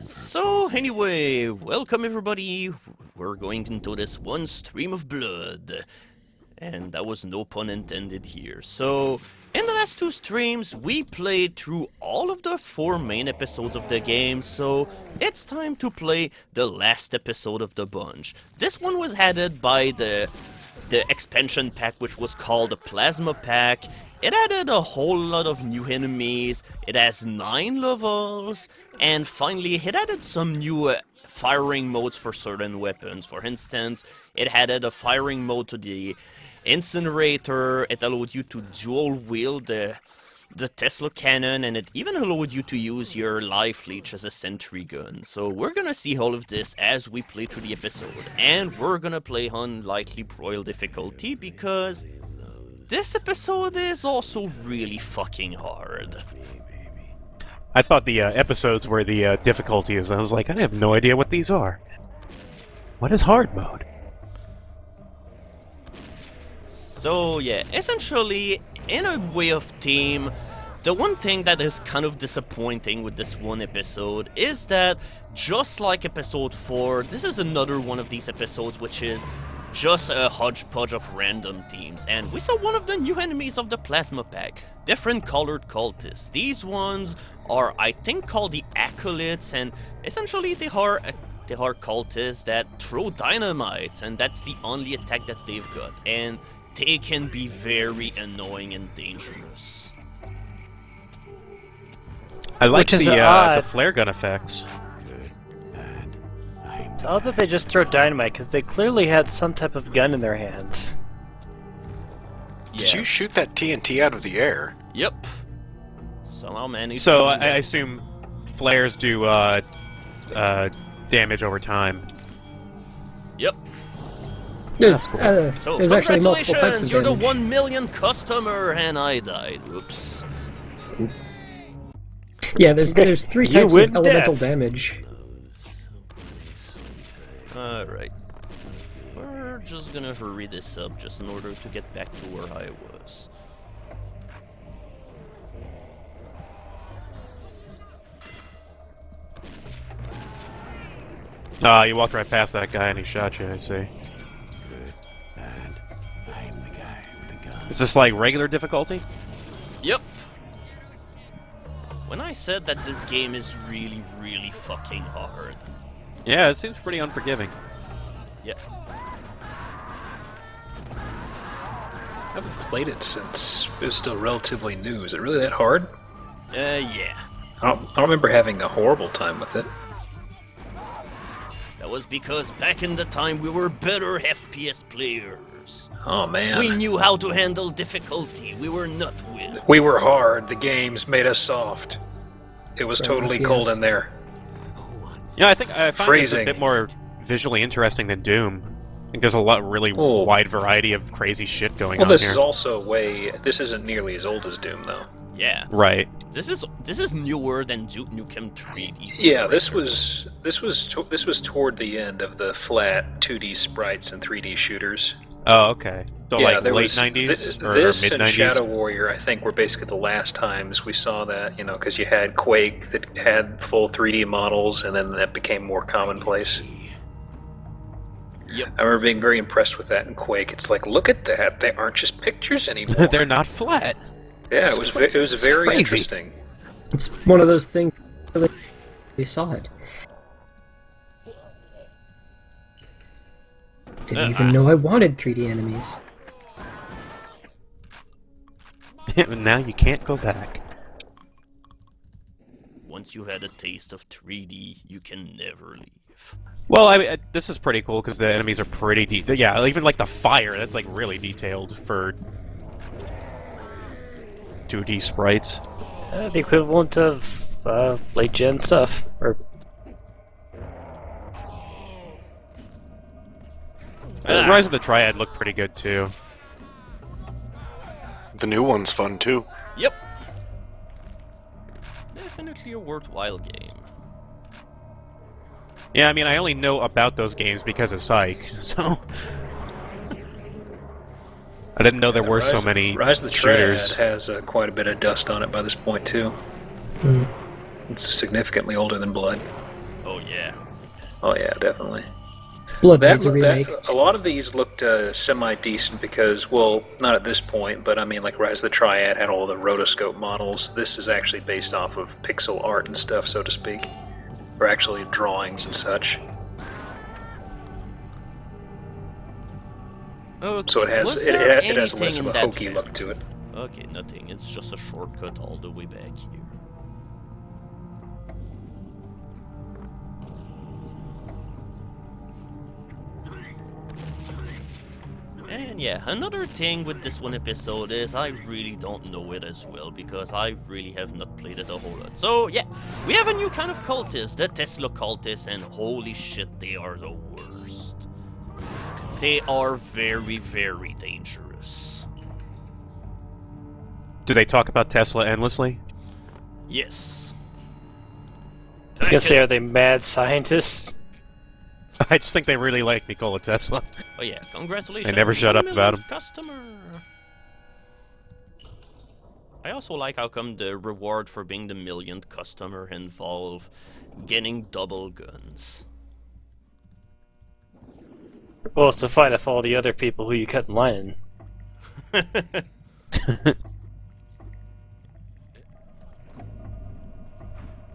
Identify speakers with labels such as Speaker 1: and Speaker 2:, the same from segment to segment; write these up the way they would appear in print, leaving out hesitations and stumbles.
Speaker 1: So anyway, welcome everybody. We're going into this one stream of blood. And that was no pun intended here. So, in the last two streams, we played through all of the 4 main episodes of the game, so it's time to play the last episode of the bunch. This one was added by the expansion pack, which was called the Plasma Pak. It added a whole lot of new enemies, it has 9 levels, and finally it added some new firing modes for certain weapons. For instance, it added a firing mode to the incinerator, it allowed you to dual wield the Tesla cannon, and it even allowed you to use your life leech as a sentry gun. So we're gonna see all of this as we play through the episode, and we're gonna play on lightly broil difficulty because this episode is also really fucking hard.
Speaker 2: I thought the episodes were the difficulties. I was like, I have no idea what these are. What is hard mode?
Speaker 1: So yeah, essentially, in a way of theme, the one thing that is kind of disappointing with this one episode is that, just like episode 4, this is another one of these episodes which is just a hodgepodge of random themes, and we saw one of the new enemies of the Plasma Pak, different colored cultists. These ones are, I think, called the Acolytes, and essentially they are cultists that throw dynamite, and that's the only attack that they've got, and they can be very annoying and dangerous.
Speaker 2: I like
Speaker 3: Which is
Speaker 2: the flare gun effects.
Speaker 3: It's odd that they just throw dynamite, because they clearly had some type of gun in their hands.
Speaker 4: Did you shoot that TNT out of the air?
Speaker 1: Yep. Somehow managed
Speaker 2: So
Speaker 1: to do
Speaker 2: I
Speaker 1: that.
Speaker 2: assume flares do damage over time.
Speaker 1: Yep.
Speaker 5: There's,
Speaker 1: So
Speaker 5: there's actually multiple types
Speaker 1: congratulations,
Speaker 5: of
Speaker 1: you're the
Speaker 5: damage.
Speaker 1: 1 million customer, and I died. Oops.
Speaker 5: Yeah, there's 3
Speaker 3: You
Speaker 5: types of
Speaker 3: win
Speaker 5: elemental
Speaker 3: death.
Speaker 5: damage.
Speaker 1: Alright. We're just gonna hurry this up just in order to get back to where I was.
Speaker 2: You walked right past that guy and he shot you, I see. Is this like regular difficulty?
Speaker 1: Yep. When I said that this game is really, really fucking hard.
Speaker 2: Yeah, it seems pretty unforgiving.
Speaker 1: Yeah.
Speaker 6: I haven't played it since it was still relatively new. Is it really that hard?
Speaker 1: Yeah.
Speaker 6: I don't remember having a horrible time with it.
Speaker 1: That was because back in the time we were better FPS players.
Speaker 6: Oh man.
Speaker 1: We knew how to handle difficulty. We were not wimps.
Speaker 6: We were hard. The games made us soft. It was totally
Speaker 5: yes.
Speaker 6: cold in there.
Speaker 2: Yeah, I think I find this a
Speaker 6: Phrasing.
Speaker 2: bit more visually interesting than Doom. I think there's a really
Speaker 6: Oh.
Speaker 2: wide variety of crazy shit going
Speaker 6: Well,
Speaker 2: on
Speaker 6: this
Speaker 2: here.
Speaker 6: is also This isn't nearly as old as Doom, though.
Speaker 1: Yeah.
Speaker 2: Right.
Speaker 1: This is newer than Duke Nukem 3D.
Speaker 6: Yeah, this was toward the end of the flat 2D sprites and 3D shooters.
Speaker 2: Oh, okay. So
Speaker 6: yeah,
Speaker 2: like
Speaker 6: there
Speaker 2: late
Speaker 6: was
Speaker 2: 90s or
Speaker 6: this
Speaker 2: mid
Speaker 6: and
Speaker 2: 90s?
Speaker 6: Shadow Warrior, I think, were basically the last times we saw that. You know, because you had Quake that had full 3D models, and then that became more commonplace.
Speaker 1: Yep.
Speaker 6: I remember being very impressed with that in Quake. It's like, look at that; they aren't just pictures anymore.
Speaker 2: They're not flat.
Speaker 6: Yeah, it was very
Speaker 2: crazy.
Speaker 6: interesting.
Speaker 5: It's one of those things that they saw it. Didn't even know I wanted 3D enemies.
Speaker 2: Now you can't go back.
Speaker 1: Once you've had a taste of 3D, you can never leave.
Speaker 2: Well, I mean, this is pretty cool because the enemies are pretty detailed. Yeah, even like the fire, that's like really detailed for 2D sprites.
Speaker 3: The equivalent of late gen stuff, or
Speaker 2: Rise of the Triad looked pretty good too.
Speaker 4: The new one's fun too.
Speaker 1: Yep. Definitely a worthwhile game.
Speaker 2: Yeah, I mean, I only know about those games because of Psych, so... I didn't know there were so many
Speaker 6: Rise of the Triad
Speaker 2: shooters.
Speaker 6: has quite a bit of dust on it by this point too.
Speaker 5: Hmm.
Speaker 6: It's significantly older than Blood.
Speaker 1: Oh yeah.
Speaker 6: Oh yeah, definitely.
Speaker 5: Blood needs a remake.
Speaker 6: A lot of these looked semi-decent because, well, not at this point, but I mean, like Rise of the Triad had all the rotoscope models. This is actually based off of pixel art and stuff, so to speak. Or actually drawings and such.
Speaker 1: Okay.
Speaker 6: So it has
Speaker 1: Was
Speaker 6: it
Speaker 1: there
Speaker 6: has less
Speaker 1: anything
Speaker 6: of a
Speaker 1: in that
Speaker 6: hokey look to it.
Speaker 1: Okay, nothing. It's just a shortcut all the way back here. And yeah, another thing with this one episode is I really don't know it as well because I really have not played it a whole lot. So yeah, we have a new kind of cultist, the Tesla cultists, and holy shit, they are the worst. They are very, very dangerous.
Speaker 2: Do they talk about Tesla endlessly?
Speaker 1: Yes.
Speaker 3: I was gonna say, are they mad scientists?
Speaker 2: I just think they really like Nikola Tesla.
Speaker 1: Oh yeah, congratulations.
Speaker 2: They never shut up
Speaker 1: 1
Speaker 2: about
Speaker 1: millionth customer. I also like how come the reward for being the 1,000,000th customer involve getting double guns.
Speaker 3: Well, it's to fight off all the other people who you cut in line.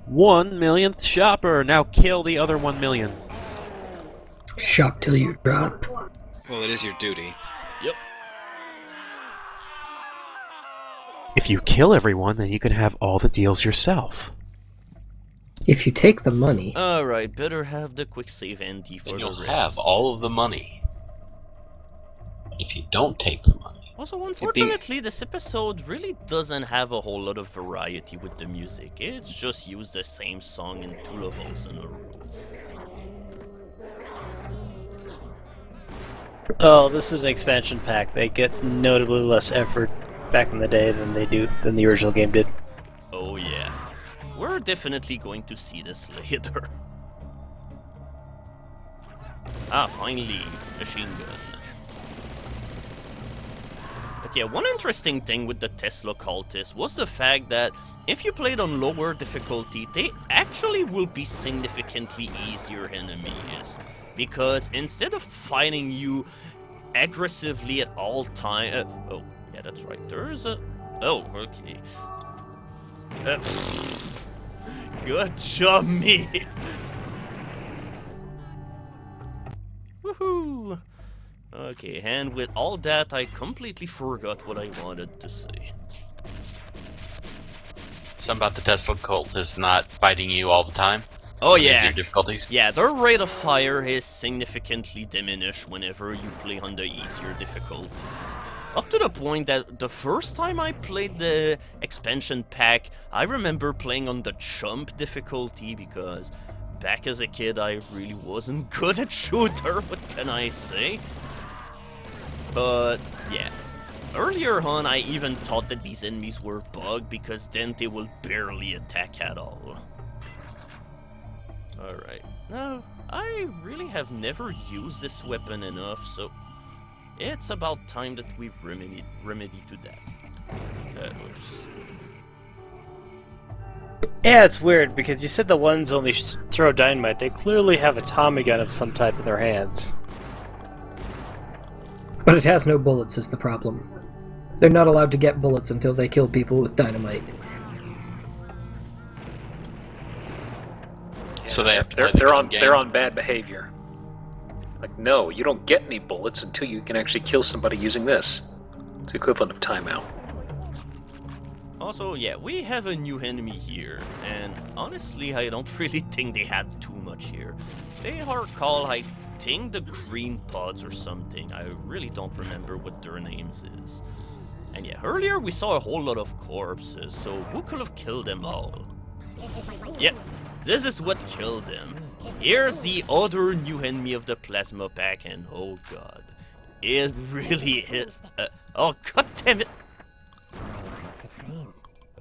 Speaker 2: 1 millionth shopper. Now kill the other 1 million.
Speaker 5: Shop till you drop.
Speaker 4: Well, it is your duty.
Speaker 1: Yep.
Speaker 2: If you kill everyone, then you can have all the deals yourself.
Speaker 5: If you take the money.
Speaker 1: Alright, better have the quick save ND for
Speaker 7: Then
Speaker 1: the
Speaker 7: you'll
Speaker 1: rest.
Speaker 7: have all of the money. If you don't take the money.
Speaker 1: Also, unfortunately, this episode really doesn't have a whole lot of variety with the music. It's just used the same song in 2 levels in a row.
Speaker 3: Oh, this is an expansion pack. They get notably less effort back in the day than the original game did.
Speaker 1: Oh yeah. We're definitely going to see this later. Ah, finally, machine gun. But yeah, one interesting thing with the Tesla cultists was the fact that if you played on lower difficulty, they actually will be significantly easier enemies. Because instead of fighting you aggressively at all time, oh yeah, that's right. There's a oh okay. Good job, me. Woohoo! Okay, and with all that, I completely forgot what I wanted to say.
Speaker 7: Something about the Tesla cult is not fighting you all the time.
Speaker 1: Oh
Speaker 7: on
Speaker 1: yeah.
Speaker 7: easier difficulties.
Speaker 1: Yeah, their rate of fire is significantly diminished whenever you play on the easier difficulties. Up to the point that the first time I played the expansion pack, I remember playing on the chump difficulty because back as a kid I really wasn't good at shooter, what can I say? But yeah, earlier on I even thought that these enemies were bugged because then they will barely attack at all. Alright, now, I really have never used this weapon enough, so it's about time that we remedy to that. That was...
Speaker 3: Yeah, it's weird because you said the ones only throw dynamite. They clearly have a Tommy gun of some type in their hands.
Speaker 5: But it has no bullets is the problem. They're not allowed to get bullets until they kill people with dynamite.
Speaker 7: So they have to play
Speaker 6: They're
Speaker 7: the
Speaker 6: on
Speaker 7: game.
Speaker 6: they're on bad behavior. Like, no, you don't get any bullets until you can actually kill somebody using this. It's the equivalent of timeout.
Speaker 1: Also, yeah, we have a new enemy here, and honestly, I don't really think they had too much here. They are called, I think, the Green Pods or something. I really don't remember what their names is. And yeah, earlier we saw a whole lot of corpses, so who could have killed them all? Yep, this is what killed them. Here's the other new enemy of the Plasma Pak, and oh god, it really is. Oh god damn it!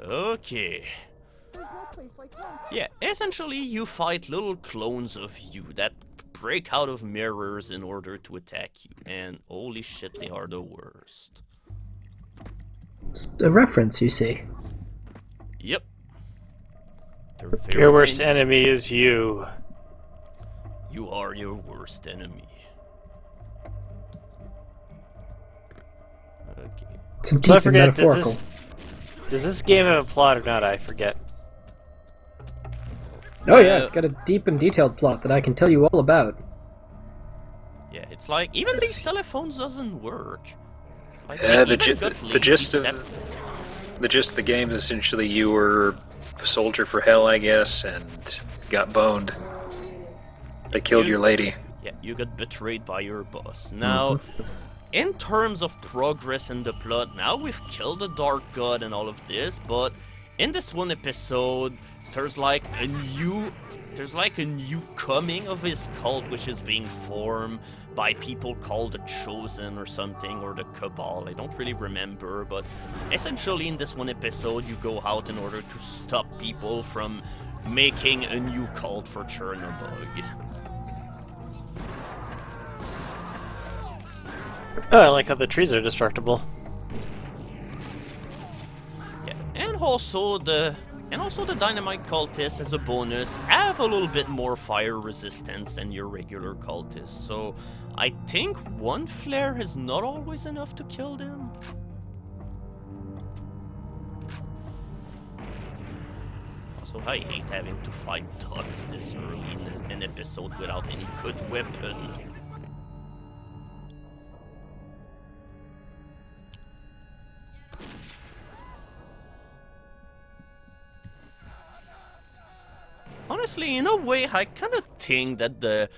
Speaker 1: Okay. Yeah, essentially you fight little clones of you that break out of mirrors in order to attack you, and holy shit, they are the worst.
Speaker 5: It's a reference, you see.
Speaker 1: Yep. They're very
Speaker 3: Your worst enemy is you.
Speaker 1: You are your worst enemy. Okay.
Speaker 5: It's
Speaker 3: So I
Speaker 5: deep and
Speaker 3: forget,
Speaker 5: metaphorical.
Speaker 3: does this game have a plot or not? I forget.
Speaker 5: Oh yeah, it's got a deep and detailed plot that I can tell you all about.
Speaker 1: Yeah, it's like even these telephones doesn't work. It's like
Speaker 6: The
Speaker 1: they even got lazy
Speaker 6: gist
Speaker 1: to
Speaker 6: of
Speaker 1: that-
Speaker 6: the gist of the game is essentially you were a soldier for hell, I guess, and got boned. They killed your lady.
Speaker 1: Yeah, you got betrayed by your boss. Now, in terms of progress in the plot, now we've killed the Dark God and all of this, but in this one episode, there's like a new coming of his cult, which is being formed by people called the Chosen or something, or the Cabal. I don't really remember, but essentially in this one episode, you go out in order to stop people from making a new cult for Chernobog.
Speaker 3: Oh, I like how the trees are destructible.
Speaker 1: Yeah, and also the dynamite cultists as a bonus have a little bit more fire resistance than your regular cultists, so I think one flare is not always enough to kill them. Also, I hate having to fight dogs this early in an episode without any good weapon. Honestly, in a way, I kind of think that the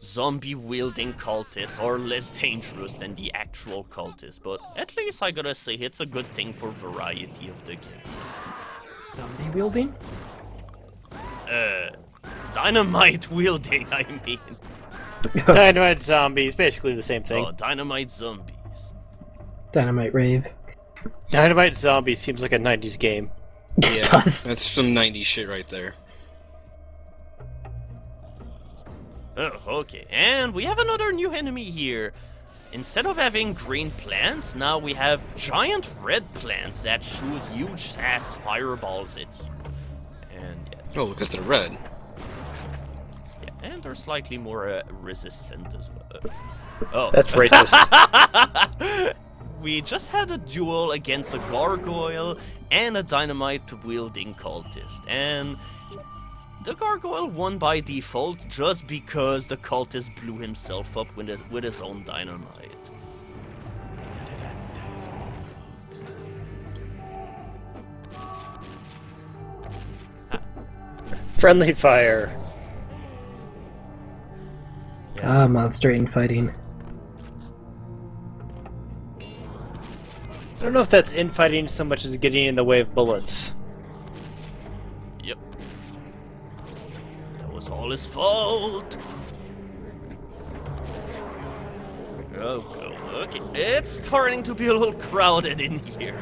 Speaker 1: zombie-wielding cultists are less dangerous than the actual cultists, but at least I gotta say it's a good thing for variety of the game.
Speaker 5: Zombie wielding?
Speaker 1: Dynamite wielding, I mean.
Speaker 3: Dynamite zombies, basically the same thing.
Speaker 1: Oh, dynamite zombies.
Speaker 5: Dynamite rave.
Speaker 3: Dynamite zombies seems like a 90s game.
Speaker 5: It
Speaker 8: Yeah,
Speaker 5: does.
Speaker 8: that's some 90s shit right there.
Speaker 1: Oh, okay, and we have another new enemy here. Instead of having green plants, now we have giant red plants that shoot huge-ass fireballs at you. And yeah,
Speaker 8: Oh, because they're red.
Speaker 1: yeah, and they're slightly more resistant as well. Oh.
Speaker 3: That's racist.
Speaker 1: We just had a duel against a gargoyle and a dynamite-wielding cultist, and the gargoyle won by default just because the cultist blew himself up with his own dynamite.
Speaker 3: Friendly fire.
Speaker 5: Ah, monster infighting.
Speaker 3: I don't know if that's infighting so much as getting in the way of bullets.
Speaker 1: Yep. That was all his fault. Oh, go. Okay, it's starting to be a little crowded in here.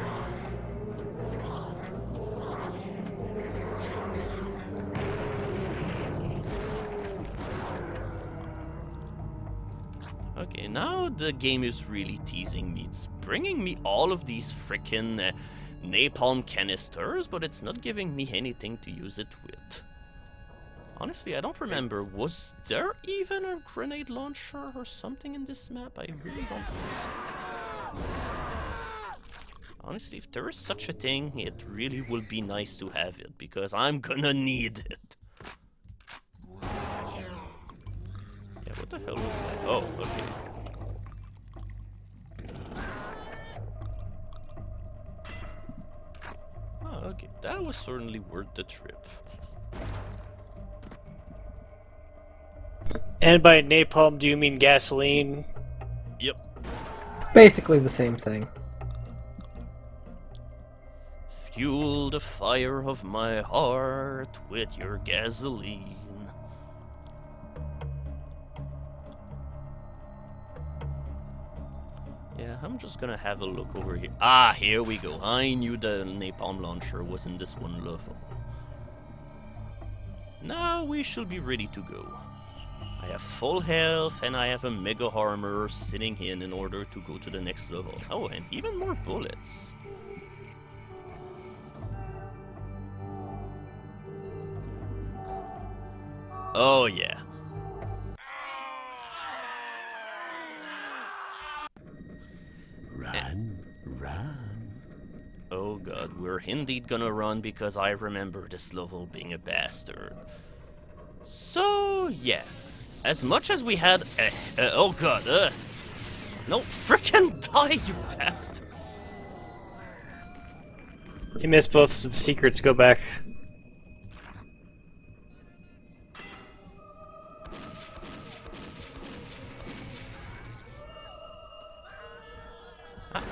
Speaker 1: Okay, now the game is really teasing me. It's bringing me all of these frickin' napalm canisters, but it's not giving me anything to use it with. Honestly, I don't remember. Was there even a grenade launcher or something in this map? I really don't. Honestly, if there is such a thing, it really would be nice to have it, because I'm gonna need it. Yeah, what the hell was that? Oh, okay. Oh, okay. That was certainly worth the trip.
Speaker 3: And by napalm, do you mean gasoline?
Speaker 1: Yep.
Speaker 5: Basically the same thing.
Speaker 1: Fuel the fire of my heart with your gasoline. Yeah, I'm just gonna have a look over here. Ah, here we go. I knew the napalm launcher was in this one level. Now we should be ready to go. I have full health and I have a mega armor sitting in order to go to the next level. Oh, and even more bullets. Oh yeah. we're indeed gonna run because I remember this level being a bastard. So, yeah. As much as we had oh god, no, frickin' die, you bastard!
Speaker 3: You missed both, so the secrets go back.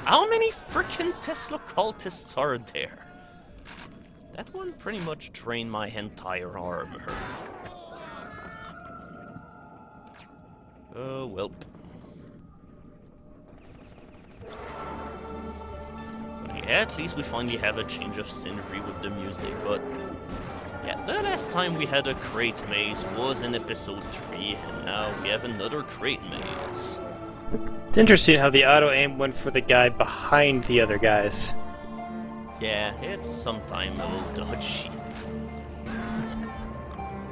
Speaker 1: How many frickin' Tesla cultists are there? That one pretty much drained my entire armor. Oh, well. But yeah, at least we finally have a change of scenery with the music, but... Yeah, the last time we had a crate maze was in episode 3, and now we have another crate maze.
Speaker 3: It's interesting how the auto-aim went for the guy behind the other guys.
Speaker 1: Yeah, it's sometimes a little dodgy.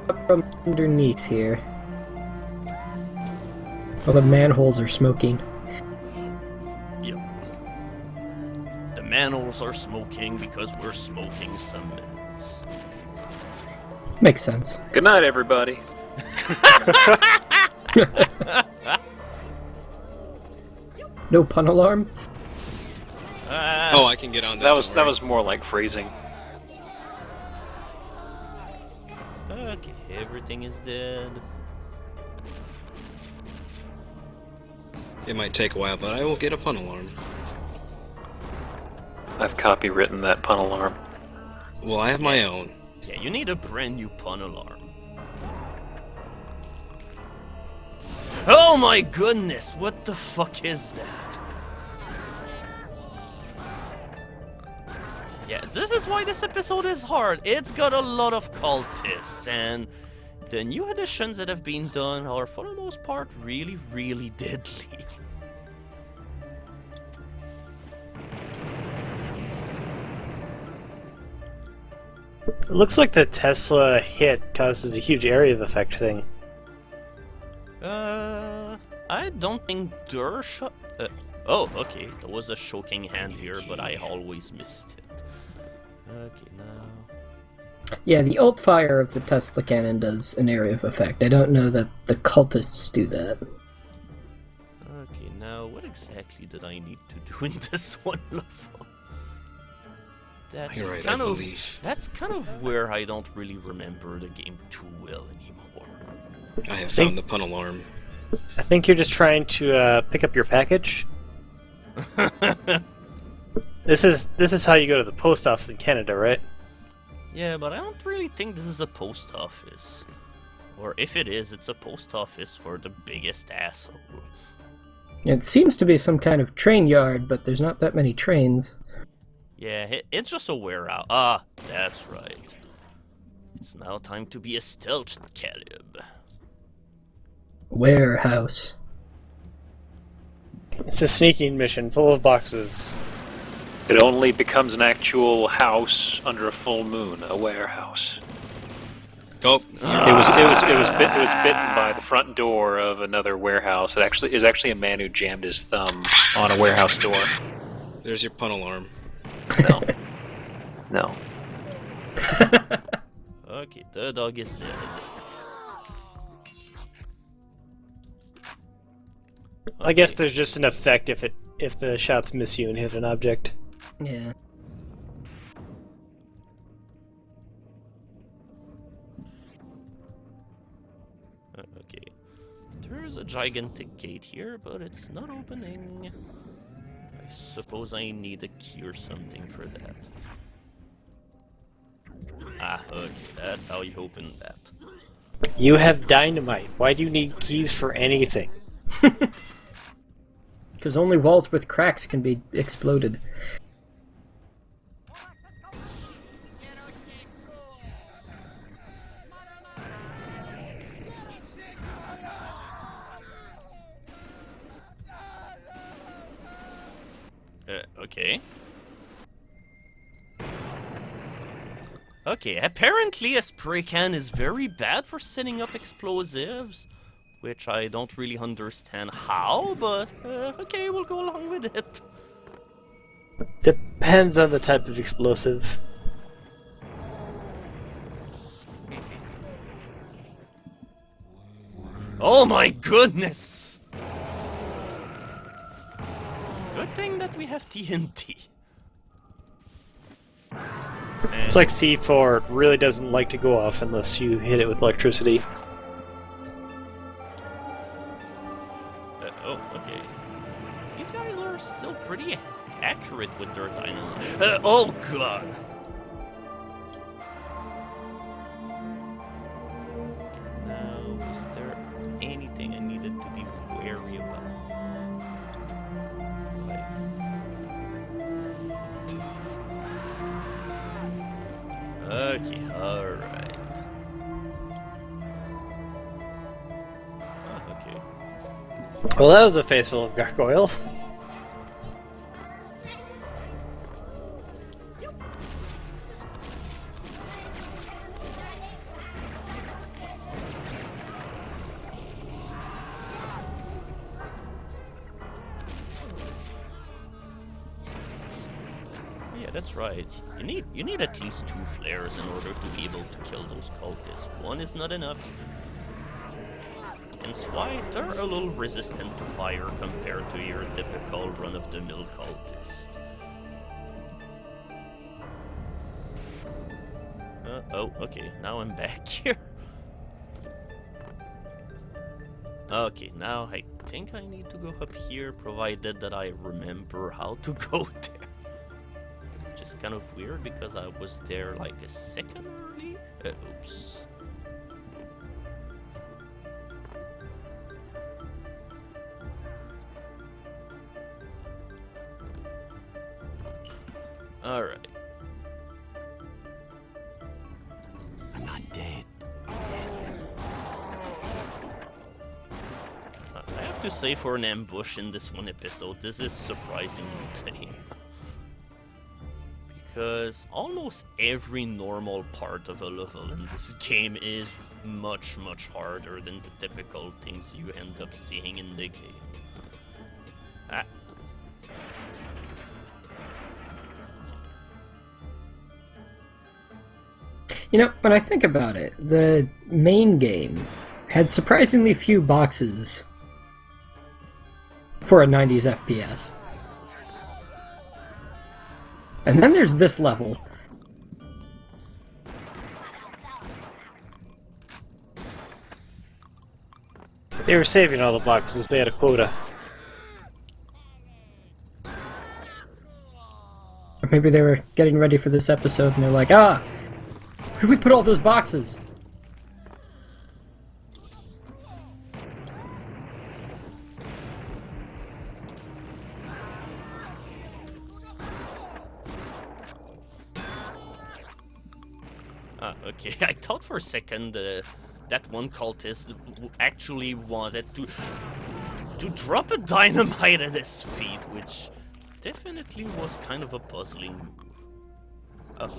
Speaker 5: Up from underneath here. All the manholes are smoking.
Speaker 1: Yep. The manholes are smoking because we're smoking cements.
Speaker 5: Makes sense.
Speaker 6: Good night, everybody.
Speaker 5: No pun alarm?
Speaker 8: Oh, I can get on that.
Speaker 6: That was more like phrasing.
Speaker 1: Okay, everything is dead.
Speaker 8: It might take a while, but I will get a pun alarm.
Speaker 6: I've copywritten that pun alarm.
Speaker 8: Well, I have my own.
Speaker 1: Yeah, you need a brand new pun alarm. Oh my goodness, what the fuck is that? Yeah, this is why this episode is hard. It's got a lot of cultists, and the new additions that have been done are, for the most part, really, really deadly.
Speaker 3: It looks like the Tesla hit causes a huge area of effect thing.
Speaker 1: I don't think there oh, okay, there was a shocking hand here, but I always missed it. Okay, now...
Speaker 5: Yeah, the ult fire of the Tesla cannon does an area of effect. I don't know that the cultists do that.
Speaker 1: Okay, now what exactly did I need to do in this one level? That's
Speaker 8: You're right,
Speaker 1: kind
Speaker 8: I
Speaker 1: of
Speaker 8: believe.
Speaker 1: that's kind of where I don't really remember the game too well anymore.
Speaker 8: I have found the pun alarm.
Speaker 3: I think you're just trying to pick up your package. This is how you go to the post office in Canada, right?
Speaker 1: Yeah, but I don't really think this is a post office. Or if it is, it's a post office for the biggest asshole.
Speaker 5: It seems to be some kind of train yard, but there's not that many trains.
Speaker 1: Yeah, it's just a warehouse. Ah, that's right. It's now time to be a stealth Caleb.
Speaker 5: Warehouse.
Speaker 3: It's a sneaking mission full of boxes.
Speaker 6: It only becomes an actual house under a full moon, a warehouse.
Speaker 8: Oh,
Speaker 6: It was bitten by the front door of another warehouse. It is actually a man who jammed his thumb on a warehouse door.
Speaker 8: there's your pun alarm.
Speaker 6: No. No.
Speaker 1: Okay, the dog is dead.
Speaker 3: I guess there's just an effect if the shots miss you and hit an object.
Speaker 5: Yeah.
Speaker 1: Okay. There's a gigantic gate here, but it's not opening. I suppose I need a key or something for that. Ah, okay, that's how you open that.
Speaker 3: You have dynamite. Why do you need keys for anything?
Speaker 5: Because only walls with cracks can be exploded.
Speaker 1: Okay. Okay, apparently a spray can is very bad for setting up explosives, which I don't really understand how, but okay, we'll go along with it.
Speaker 3: Depends on the type of explosive.
Speaker 1: Oh my goodness! Good thing that we have TNT.
Speaker 3: It's like C4, it really doesn't like to go off unless you hit it with electricity.
Speaker 1: Oh, okay. These guys are still pretty accurate with their dynamite. Oh god! Now, is there anything I needed to be wary about? Okay, alright. Oh, okay.
Speaker 3: Well, that was a face full of gargoyle.
Speaker 1: Yeah, that's right. You need at least 2 flares in order to be able to kill those cultists. One is not enough. Hence why they're a little resistant to fire compared to your typical run-of-the-mill cultist. Oh, okay, now I'm back here. Okay, now I think I need to go up here, provided that I remember how to go there. Which is kind of weird because I was there like a second early. Oops. Alright.
Speaker 9: I'm not dead.
Speaker 1: I have to say, for an ambush in this one episode, this is surprisingly tame. Because almost every normal part of a level in this game is much, much harder than the typical things you end up seeing in the game. Ah.
Speaker 5: You know, when I think about it, the main game had surprisingly few boxes for a 90s FPS. And then there's this level.
Speaker 3: They were saving all the boxes, they had a quota.
Speaker 5: Or maybe they were getting ready for this episode and they're like, ah! Where'd we put all those boxes?
Speaker 1: Ah, okay. I thought for a second that one cultist actually wanted to drop a dynamite at his feet, which definitely was kind of a puzzling move. Oh,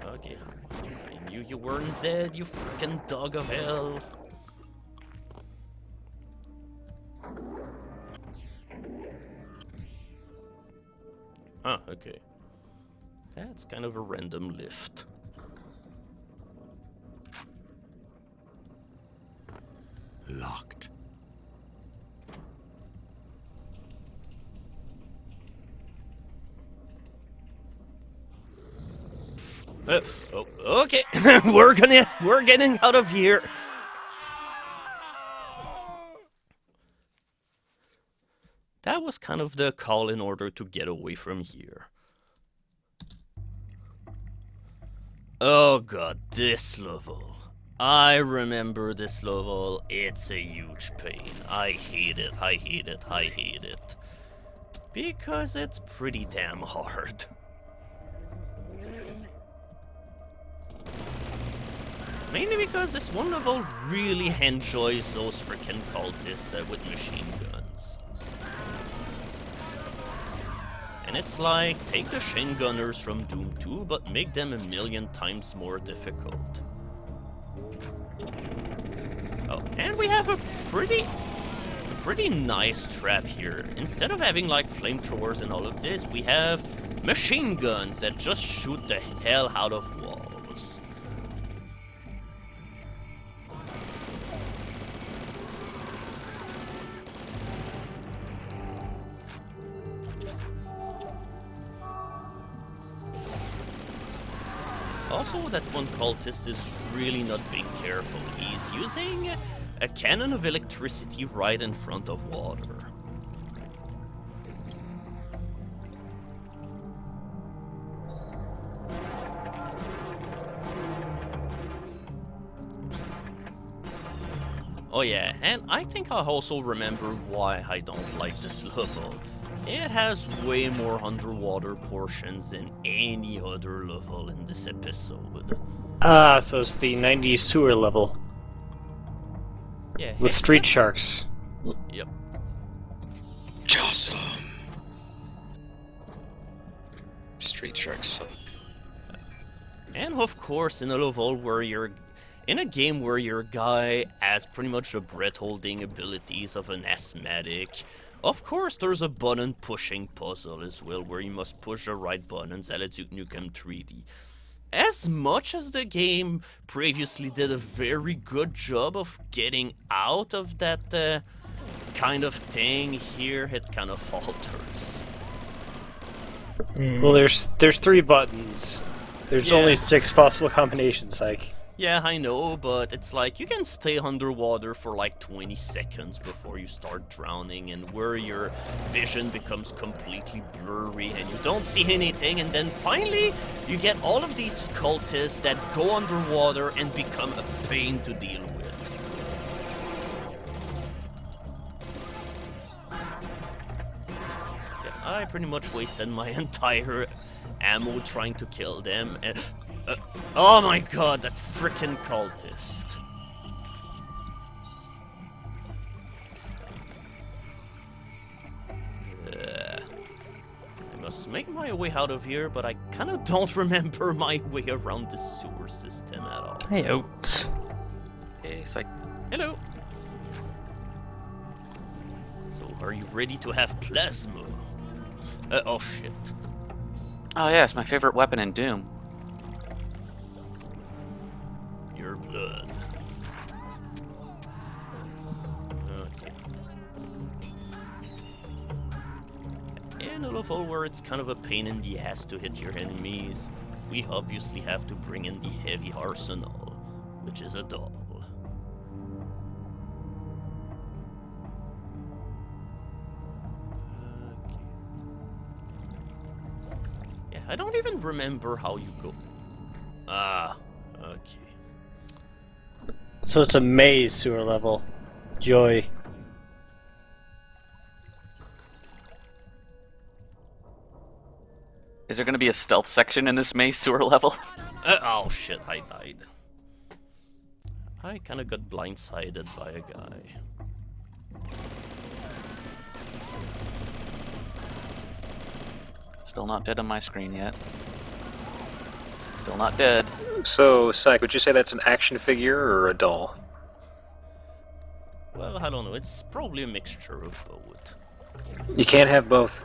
Speaker 1: okay. I knew you weren't dead, you freaking dog of hell. Ah, okay. That's kind of a random lift.
Speaker 9: Locked.
Speaker 1: Oh, okay. we're getting out of here. That was kind of the call in order to get away from here. Oh god, this level. I remember this level. It's a huge pain. I hate it, I hate it, I hate it. Because it's pretty damn hard. Mainly because this one level really enjoys those freaking cultists with machine guns. And it's like, take the shin gunners from Doom 2, but make them 1,000,000 times more difficult. Oh, and we have a pretty nice trap here. Instead of having like flamethrowers and all of this, we have machine guns that just shoot the hell out of walls. Also, that one cultist is really not being careful. He's using a cannon of electricity right in front of water. Oh yeah, and I think I also remember why I don't like this level. It has way more underwater portions than any other level in this episode.
Speaker 3: Ah, so it's the 90s sewer level.
Speaker 1: Yeah,
Speaker 3: With street
Speaker 1: except-
Speaker 3: sharks.
Speaker 1: Yep.
Speaker 8: Awesome. Street sharks suck.
Speaker 1: And of course, in a level where you're in a game where your guy has pretty much the breath-holding abilities of an asthmatic, of course there's a button pushing puzzle as well, where you must push the right buttons that lets you nuke him 3D. As much as the game previously did a very good job of getting out of that kind of thing, here it kind of falters.
Speaker 3: Well, there's 3 buttons. There's
Speaker 1: Yeah.
Speaker 3: only 6 possible combinations, like.
Speaker 1: Yeah, I know, but it's like you can stay underwater for like 20 seconds before you start drowning, and where your vision becomes completely blurry and you don't see anything, and then finally you get all of these cultists that go underwater and become a pain to deal with. Yeah, I pretty much wasted my entire ammo trying to kill them. And, oh my god, that frickin' cultist. I must make my way out of here, but I kinda don't remember my way around the sewer system at all.
Speaker 10: Hey, Oats. Hey, psych.
Speaker 1: Hello. So, are you ready to have plasma? Oh shit.
Speaker 10: Oh yeah, it's my favorite weapon in Doom.
Speaker 1: Your blood. Okay. In a level where it's kind of a pain in the ass to hit your enemies, we obviously have to bring in the heavy arsenal, which is a doll. Okay. Yeah, I don't even remember how you go. Ah, okay.
Speaker 3: So it's a maze sewer level. Joy.
Speaker 10: Is there gonna be a stealth section in this maze sewer level?
Speaker 1: Oh shit, I died. I kinda got blindsided by a guy.
Speaker 10: Still not dead on my screen yet. Still not dead.
Speaker 6: So, Syke, would you say that's an action figure or a doll?
Speaker 1: Well, I don't know, it's probably a mixture of both.
Speaker 6: You can't have both.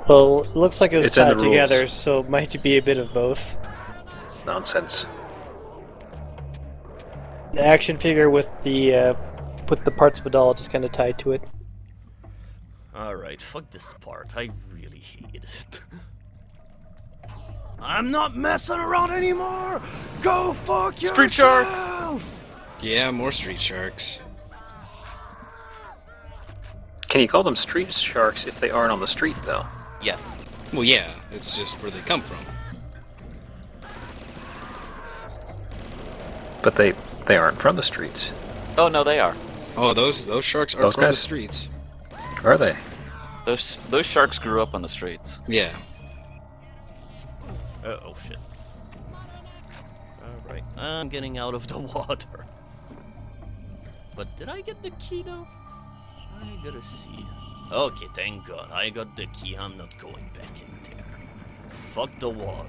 Speaker 3: Well, it looks like it was
Speaker 6: It's in
Speaker 3: tied
Speaker 6: the
Speaker 3: together,
Speaker 6: rules.
Speaker 3: so it might be a bit of both.
Speaker 6: Nonsense.
Speaker 3: The action figure with the parts of a doll just kind of tied to it.
Speaker 1: Alright, fuck this part, I really hate it. I'm not messing around anymore! Go fuck yourself!
Speaker 10: Street sharks!
Speaker 8: Yeah, more street sharks.
Speaker 6: Can you call them street sharks if they aren't on the street, though?
Speaker 10: Yes.
Speaker 8: Well, yeah, it's just where they come from.
Speaker 6: But they aren't from the streets.
Speaker 10: Oh no, they are.
Speaker 8: Oh, those sharks are
Speaker 6: Those
Speaker 8: from the
Speaker 6: guys?
Speaker 8: streets.
Speaker 6: Are they?
Speaker 10: Those sharks grew up on the streets.
Speaker 8: Yeah.
Speaker 1: Oh shit. Alright, I'm getting out of the water. But did I get the key though? I gotta see. Okay, thank god, I got the key, I'm not going back in there. Fuck the water.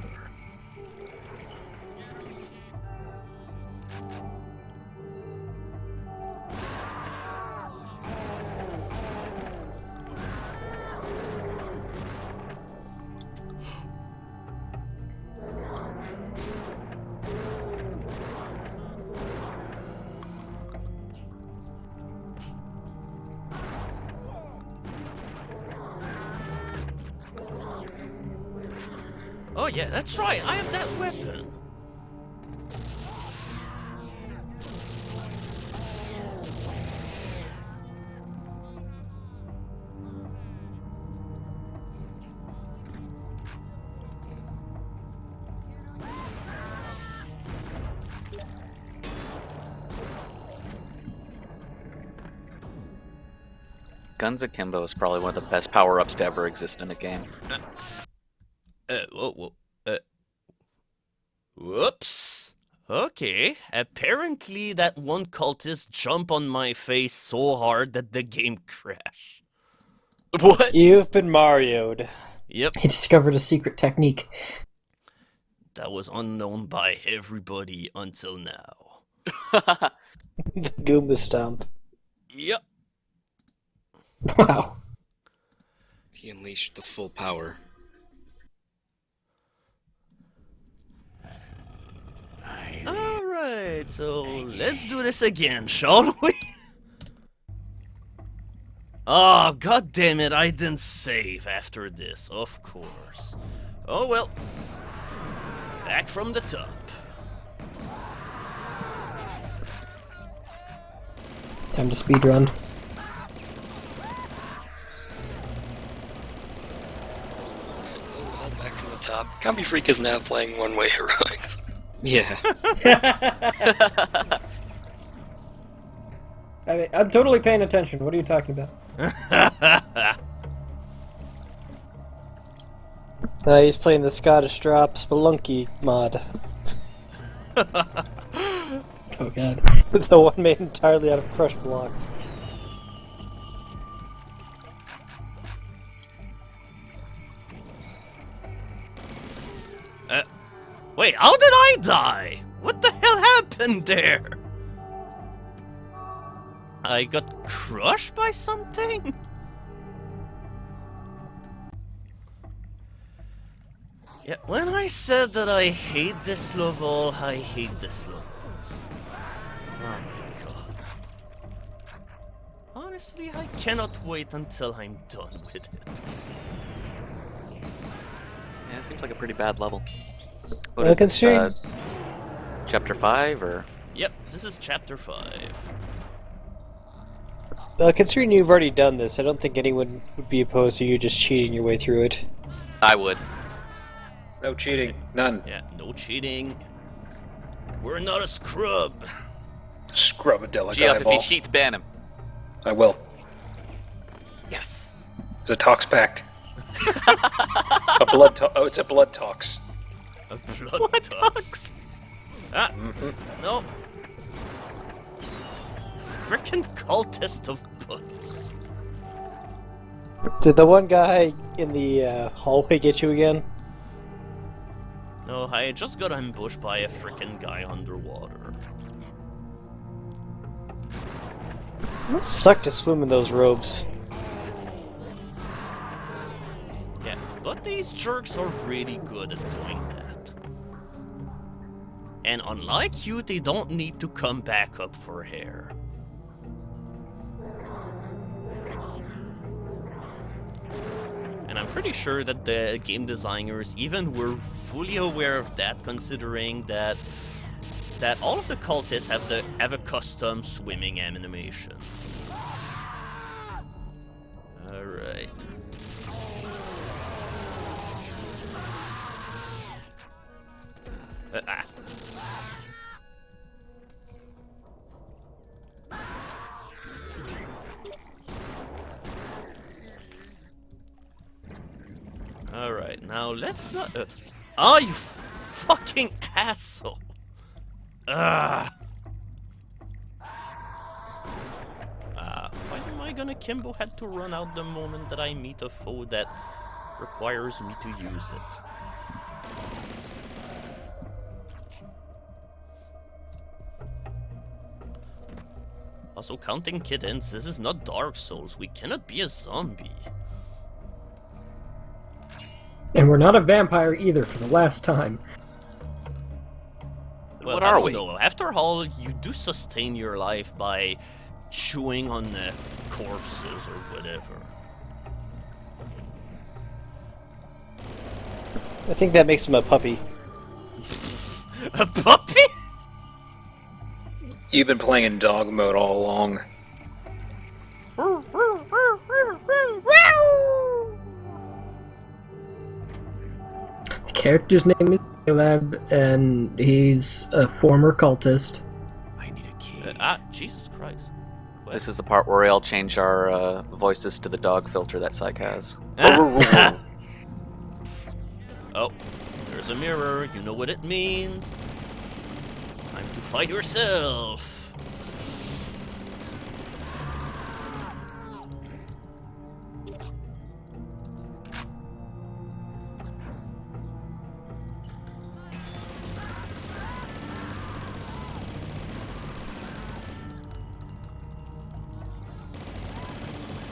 Speaker 1: Oh yeah, that's right, I have that weapon.
Speaker 10: Guns Akimbo is probably one of the best power-ups to ever exist in a game.
Speaker 1: Whoa. Whoops. Okay, apparently that one cultist jumped on my face so hard that the game crashed.
Speaker 10: What?
Speaker 3: You've been Mario'd.
Speaker 1: Yep,
Speaker 5: He discovered a secret technique.
Speaker 1: that was unknown by everybody until now.
Speaker 3: The Goomba Stomp.
Speaker 1: Yep.
Speaker 5: Wow.
Speaker 8: He unleashed the full power.
Speaker 1: Alright, so let's do this again, shall we? Oh, god damn it, I didn't save after this, of course. Oh well. Back from the top.
Speaker 5: Time to speedrun.
Speaker 11: Back from the top. Combi Freak is now playing one-way heroics.
Speaker 8: Yeah.
Speaker 5: I'm totally paying attention. What are you talking about?
Speaker 3: He's playing the Scottish Drop Spelunky mod.
Speaker 5: Oh god.
Speaker 3: The one made entirely out of crushed blocks.
Speaker 1: Wait, how did I die? What the hell happened there? I got crushed by something? Yeah, when I said that I hate this level, I hate this level. Oh my god. Honestly, I cannot wait until I'm done with it.
Speaker 10: Yeah, it seems like a pretty bad level.
Speaker 3: Well,
Speaker 10: What is this,
Speaker 3: considering-
Speaker 10: Chapter 5, or?
Speaker 1: Yep, this is chapter 5.
Speaker 3: Considering you've already done this, I don't think anyone would be opposed to you just cheating your way through it.
Speaker 10: I would.
Speaker 6: No cheating. None.
Speaker 1: Yeah, no cheating. We're not a scrub.
Speaker 6: Scrubadelic
Speaker 10: Gee up, if he
Speaker 6: eyeball.
Speaker 10: cheats, ban him.
Speaker 6: I will.
Speaker 10: Yes.
Speaker 6: It's a Tox Pact. A blood oh, it's a blood Tox.
Speaker 1: A blood tox. Ah, no. Frickin' cultist of butts.
Speaker 3: Did the one guy in the hallway get you again?
Speaker 1: No, I just got ambushed by a frickin' guy underwater.
Speaker 3: It must suck to swim in those robes.
Speaker 1: Yeah, but these jerks are really good at doing that. And unlike you, they don't need to come back up for hair. And I'm pretty sure that the game designers even were fully aware of that, considering that all of the cultists have a custom swimming animation. Alright. Alright, now let's not... oh, you fucking asshole! Why am I gonna Kimbo head to run out the moment that I meet a foe that requires me to use it? Also, counting kittens, this is not Dark Souls. We cannot be a zombie.
Speaker 5: And we're not a vampire either for the last time.
Speaker 1: Well,
Speaker 10: What
Speaker 1: I
Speaker 10: are
Speaker 1: don't
Speaker 10: we?
Speaker 1: know. After all, you do sustain your life by chewing on the corpses or whatever.
Speaker 3: I think that makes him a puppy.
Speaker 1: A puppy?
Speaker 6: You've been playing in dog mode all along.
Speaker 5: The character's name is Caleb, and he's a former cultist.
Speaker 9: I need a key.
Speaker 1: Jesus Christ. What?
Speaker 10: This is the part where we all change our voices to the dog filter that Psych has.
Speaker 1: Oh, there's a mirror. You know what it means. Time to fight yourself.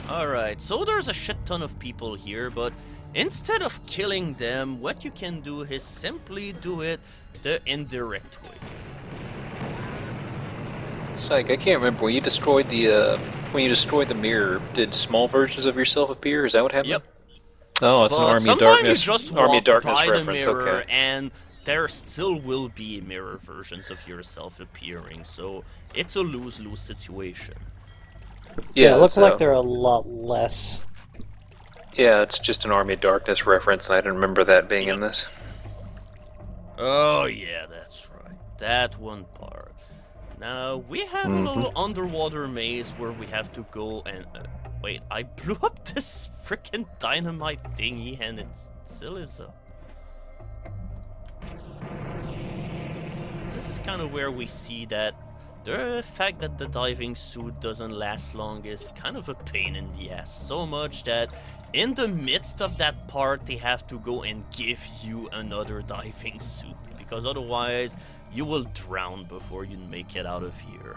Speaker 1: Alright, so there's a shit ton of people here, but instead of killing them, what you can do is simply do it the indirect way.
Speaker 6: Psych, I can't remember. When you destroyed the mirror, did small versions of yourself appear? Is that what happened?
Speaker 1: Yep.
Speaker 6: Oh, it's
Speaker 1: But
Speaker 6: an Army of
Speaker 1: sometimes
Speaker 6: Darkness.
Speaker 1: you just
Speaker 6: Army of
Speaker 1: walk
Speaker 6: Darkness
Speaker 1: by
Speaker 6: reference.
Speaker 1: the mirror,
Speaker 6: Okay.
Speaker 1: and there still will be mirror versions of yourself appearing, so it's a lose-lose situation.
Speaker 3: Yeah, it looks
Speaker 6: so-
Speaker 3: like they're a lot less.
Speaker 6: Yeah, it's just an Army of Darkness reference, and I didn't remember that being in this.
Speaker 1: Oh yeah, that's right. That one part. Now, we have a little underwater maze where we have to go and... wait, I blew up this frickin' dynamite thingy and it still is up. This is kind of where we see that the fact that the diving suit doesn't last long is kind of a pain in the ass. So much that in the midst of that part, they have to go and give you another diving suit. Because otherwise, you will drown before you make it out of here.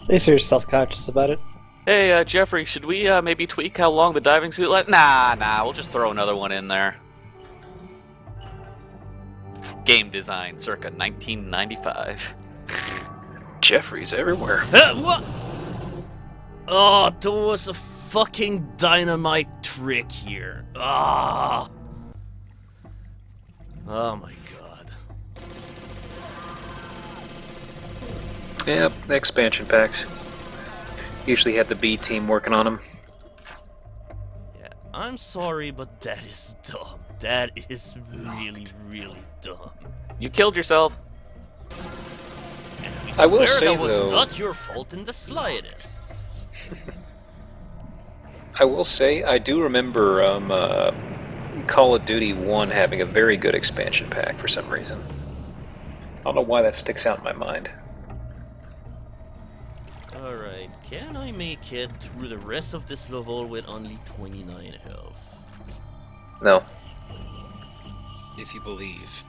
Speaker 3: At least you're self-conscious about it.
Speaker 10: Hey, Jeffrey, should we maybe tweak how long the diving suit lasts? Nah, we'll just throw another one in there. Game design, circa 1995.
Speaker 6: Jeffrey's everywhere.
Speaker 1: What? Oh, there was a fucking dynamite trick here. Ah. Oh my god.
Speaker 6: Yep, expansion packs. Usually have the B team working on them.
Speaker 1: Yeah, I'm sorry, but that is dumb. That is really, really dumb.
Speaker 10: You killed yourself.
Speaker 1: And we
Speaker 6: I will
Speaker 1: swear
Speaker 6: say,
Speaker 1: that was
Speaker 6: though-
Speaker 1: not your fault in the slightest.
Speaker 6: I will say, I do remember Call of Duty 1 having a very good expansion pack for some reason. I don't know why that sticks out in my mind.
Speaker 1: Alright, can I make it through the rest of this level with only 29 health?
Speaker 6: No.
Speaker 8: If you believe.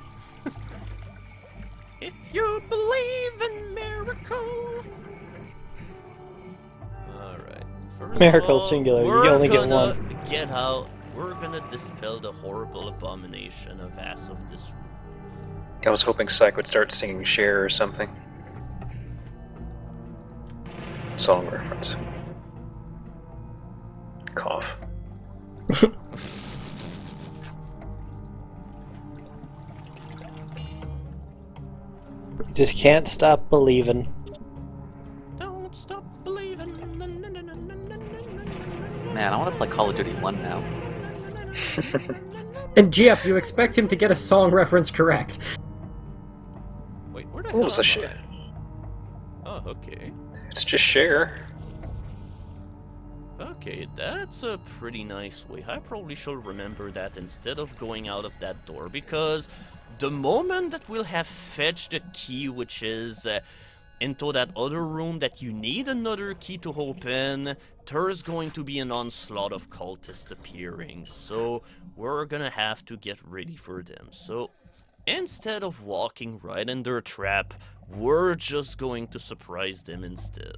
Speaker 1: If you believe in miracle. Alright. First
Speaker 3: Miracle
Speaker 1: of all,
Speaker 3: singular, you
Speaker 1: we're
Speaker 3: only get
Speaker 1: gonna
Speaker 3: one.
Speaker 1: Get out. We're gonna dispel the horrible abomination of ass of this room.
Speaker 6: I was hoping Psych would start singing Cher or something. Song reference. Cough.
Speaker 3: Just can't stop believing.
Speaker 1: Don't stop believing.
Speaker 10: Man, I want to play Call of Duty 1 now.
Speaker 5: And Giap, you expect him to get a song reference correct.
Speaker 1: Wait, where the
Speaker 6: What
Speaker 1: hell
Speaker 6: was the
Speaker 1: am
Speaker 6: shit?
Speaker 1: I? Oh, okay.
Speaker 6: It's just Cher.
Speaker 1: Okay, that's a pretty nice way. I probably should remember that instead of going out of that door, because the moment that we'll have fetched the key, which is into that other room that you need another key to open, there's going to be an onslaught of cultists appearing, so we're gonna have to get ready for them. So instead of walking right in their trap, we're just going to surprise them instead.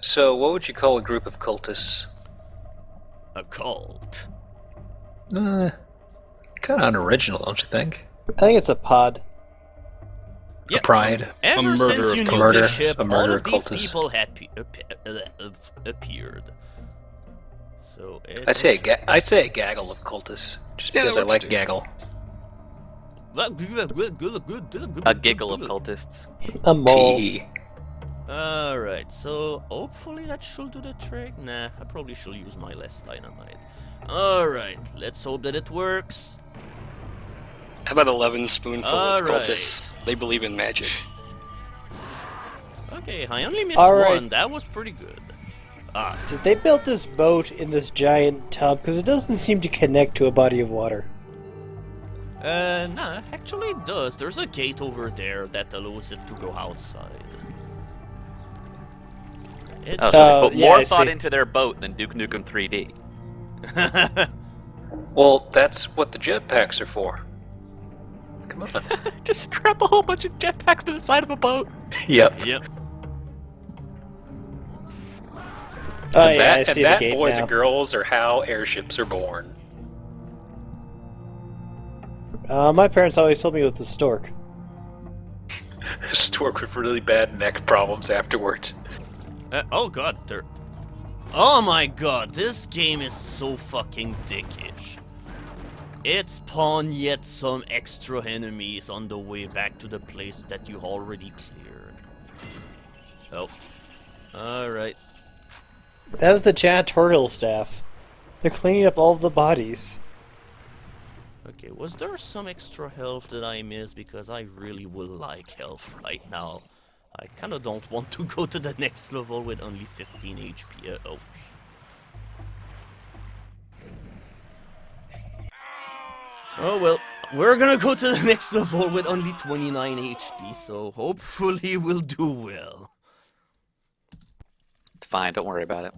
Speaker 6: So, what would you call a group of cultists?
Speaker 1: A cult.
Speaker 6: Kind of unoriginal, don't you think?
Speaker 3: I think it's a pod.
Speaker 1: Yeah.
Speaker 6: A pride.
Speaker 1: Ever
Speaker 8: murder
Speaker 1: since
Speaker 8: of
Speaker 1: you knew
Speaker 6: cultists.
Speaker 1: this ship,
Speaker 6: A
Speaker 1: all
Speaker 6: murder
Speaker 1: of
Speaker 6: of
Speaker 1: these
Speaker 6: cultists.
Speaker 1: people had appeared. So
Speaker 6: I'd say a gaggle of cultists, just because I like gaggle.
Speaker 10: A giggle of cultists.
Speaker 3: A mole.
Speaker 6: Tee.
Speaker 1: Alright, so hopefully that should do the trick. Nah, I probably should use my less dynamite. Alright, let's hope that it works.
Speaker 11: How about 11 spoonful of
Speaker 1: Alright.
Speaker 11: cultists? They believe in magic.
Speaker 1: Okay, I only missed
Speaker 3: Alright.
Speaker 1: one. That was pretty good. Ah,
Speaker 3: Did they build this boat in this giant tub? Because it doesn't seem to connect to a body of water.
Speaker 1: nah, actually it does. There's a gate over there that allows it to go outside. It's
Speaker 10: Oh, so they put
Speaker 3: yeah,
Speaker 10: more
Speaker 3: I
Speaker 10: thought
Speaker 3: see.
Speaker 10: into their boat than Duke Nukem 3D.
Speaker 6: Well, that's what the jetpacks are for. Come on.
Speaker 10: Just strap a whole bunch of jetpacks to the side of a boat.
Speaker 6: Yep.
Speaker 1: Yep.
Speaker 3: Oh
Speaker 6: And
Speaker 3: yeah, I
Speaker 6: that,
Speaker 3: see
Speaker 6: and
Speaker 3: the gate
Speaker 6: boys
Speaker 3: now.
Speaker 6: and girls, are how airships are born.
Speaker 3: My parents always told me it was a stork.
Speaker 6: Stork with really bad neck problems afterwards.
Speaker 1: Oh god, there. Oh my god, this game is so fucking dickish. It spawned yet some extra enemies on the way back to the place that you already cleared. Oh. Alright.
Speaker 3: That was the janitorial staff. They're cleaning up all of the bodies.
Speaker 1: Okay, was there some extra health that I missed? Because I really would like health right now. I kinda don't want to go to the next level with only 15 HP. Oh. Oh well, we're gonna go to the next level with only 29 HP, so hopefully we'll do well.
Speaker 10: It's fine, don't worry about it.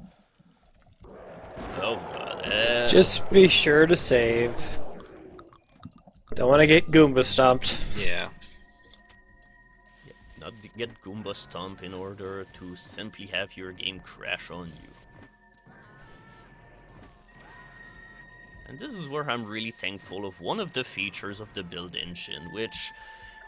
Speaker 1: Oh god.
Speaker 3: Just be sure to save. Don't want to get Goomba stomped.
Speaker 8: Yeah.
Speaker 1: Not to get Goomba Stomp in order to simply have your game crash on you. And this is where I'm really thankful of one of the features of the build engine, which,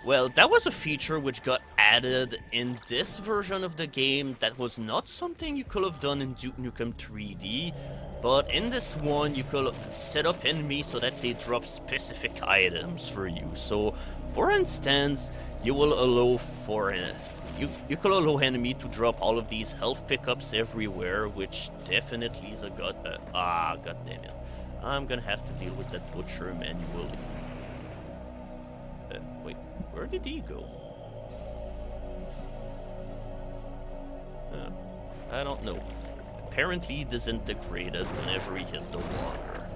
Speaker 1: well, that was a feature which got added in this version of the game that was not something you could have done in Duke Nukem 3D, but in this one you could set up enemies so that they drop specific items for you. So, for instance, you will allow for you could allow enemy to drop all of these health pickups everywhere, which definitely is a god damn it. I'm gonna have to deal with that butcher manually. Wait, where did he go? I don't know. Apparently he disintegrated whenever he hit the water.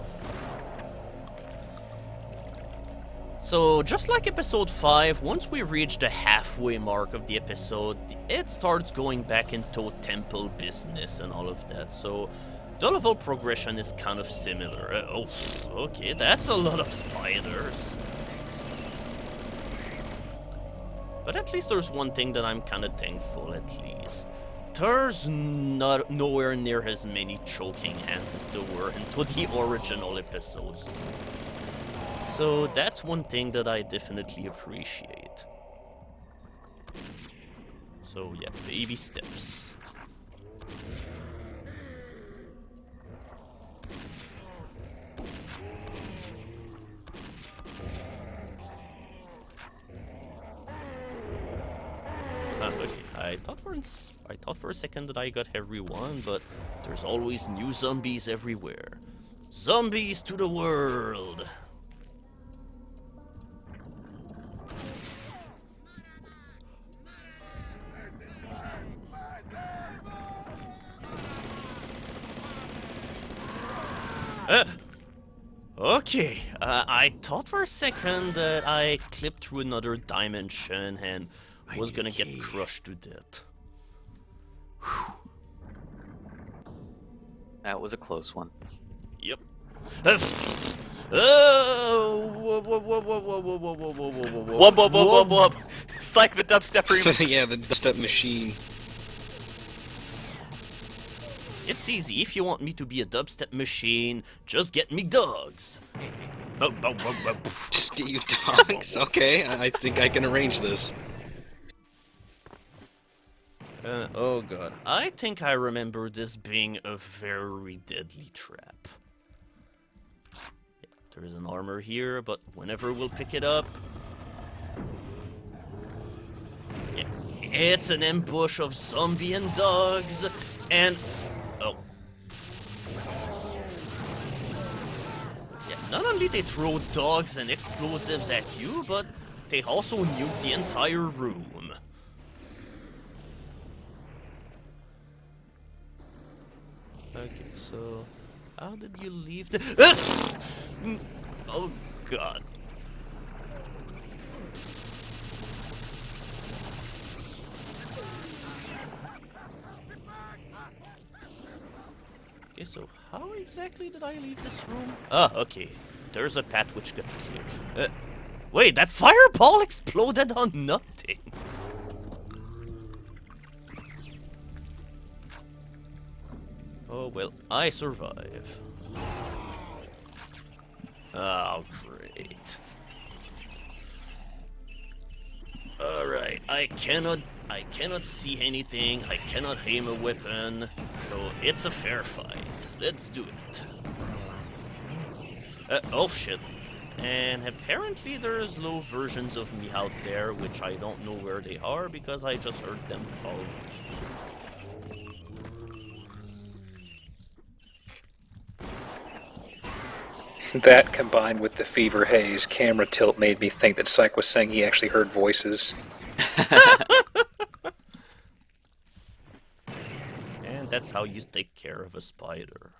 Speaker 1: So, just like episode 5, once we reach the halfway mark of the episode, it starts going back into temple business and all of that, so the level progression is kind of similar. Oh, okay, that's a lot of spiders. But at least there's one thing that I'm kind of thankful, at least. There's nowhere near as many choking hands as there were into the original episodes. So that's one thing that I definitely appreciate. So yeah, baby steps. Okay, I thought for a second that I got everyone, but there's always new zombies everywhere. Zombies to the world! Okay, I thought for a second that I clipped through another dimension and was gonna get crushed to death. Whew.
Speaker 10: That was a close one.
Speaker 1: Yep. Oh! Whoa, whoa, whoa, whoa, whoa, whoa, whoa, whoa, whoa, whoa, whoa,
Speaker 10: Whoop, whoop, whoop, whoop, whoop. Psych the dubstep remix.
Speaker 8: Yeah, the dubstep machine.
Speaker 1: It's easy. If you want me to be a dubstep machine, just get me dogs.
Speaker 8: Just get you dogs? Okay, I think I can arrange this.
Speaker 1: Oh god. I think I remember this being a very deadly trap. Yeah, there's an armor here, but whenever we'll pick it up... Yeah, it's an ambush of zombie and dogs, and... Oh. Yeah, not only they throw dogs and explosives at you, but they also nuke the entire room. Okay, so how did you leave the... Oh god. Okay, so how exactly did I leave this room? Ah, okay. There's a path which got clear. Wait, that fireball exploded on nothing. Oh well, I survive. Oh, great. Alright, I cannot see anything, I cannot aim a weapon, so it's a fair fight. Let's do it. Oh shit. And apparently there's low versions of me out there, which I don't know where they are because I just heard them call.
Speaker 6: That combined with the fever haze camera tilt made me think that Syke was saying he actually heard voices.
Speaker 1: And that's how you take care of a spider.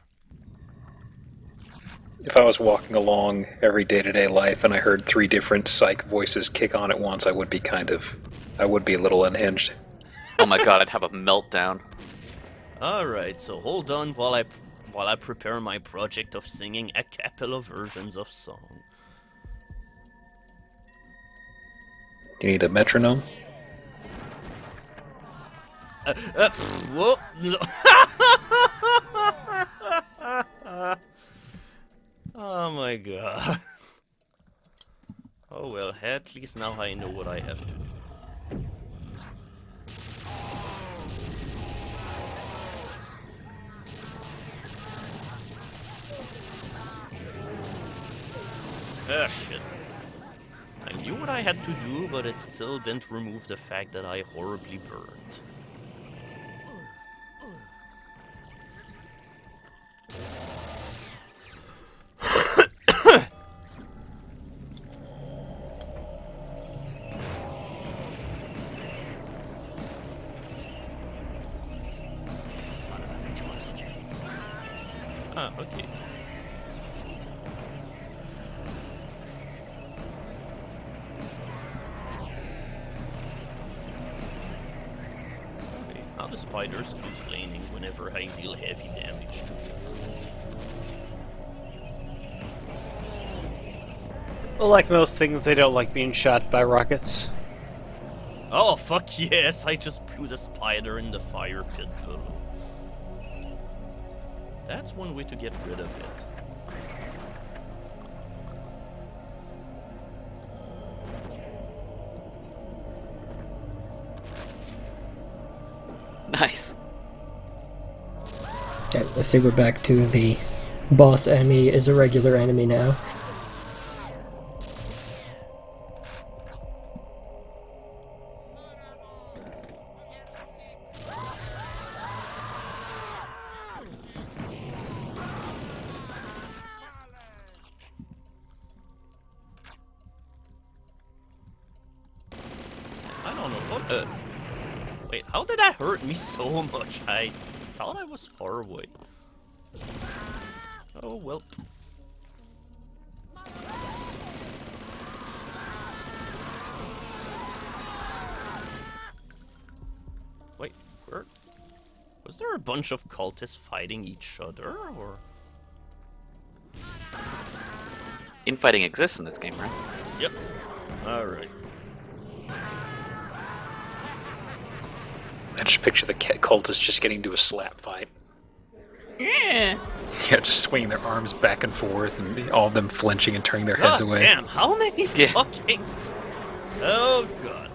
Speaker 6: If I was walking along every day-to-day life and I heard 3 different Syke voices kick on at once, I would be a little unhinged.
Speaker 10: Oh my god, I'd have a meltdown.
Speaker 1: Alright, so hold on while I prepare my project of singing a cappella versions of song.
Speaker 6: Do you need a metronome?
Speaker 1: Whoa! No. Oh my god. Oh well, at least now I know what I have to do. Ah, shit. I knew what I had to do, but it still didn't remove the fact that I horribly burned. Ah, okay. Now the spider's complaining whenever I deal heavy damage to it.
Speaker 3: Well, like most things, they don't like being shot by rockets.
Speaker 1: Oh, fuck yes! I just blew the spider in the fire pit below. That's one way to get rid of it.
Speaker 10: Nice.
Speaker 5: Okay, let's see, we're back to the boss enemy is a regular enemy now.
Speaker 1: I don't know what. Wait, how did that hurt me so much? I thought I was far away. Oh well. Wait, where? Was there a bunch of cultists fighting each other, or?
Speaker 10: Infighting exists in this game, right?
Speaker 1: Yep. Alright.
Speaker 6: I just picture the cultists just getting into a slap fight.
Speaker 10: Yeah.
Speaker 6: Yeah, just swinging their arms back and forth, and all of them flinching and turning their heads
Speaker 1: God
Speaker 6: away.
Speaker 1: damn, how many fucking... Oh god.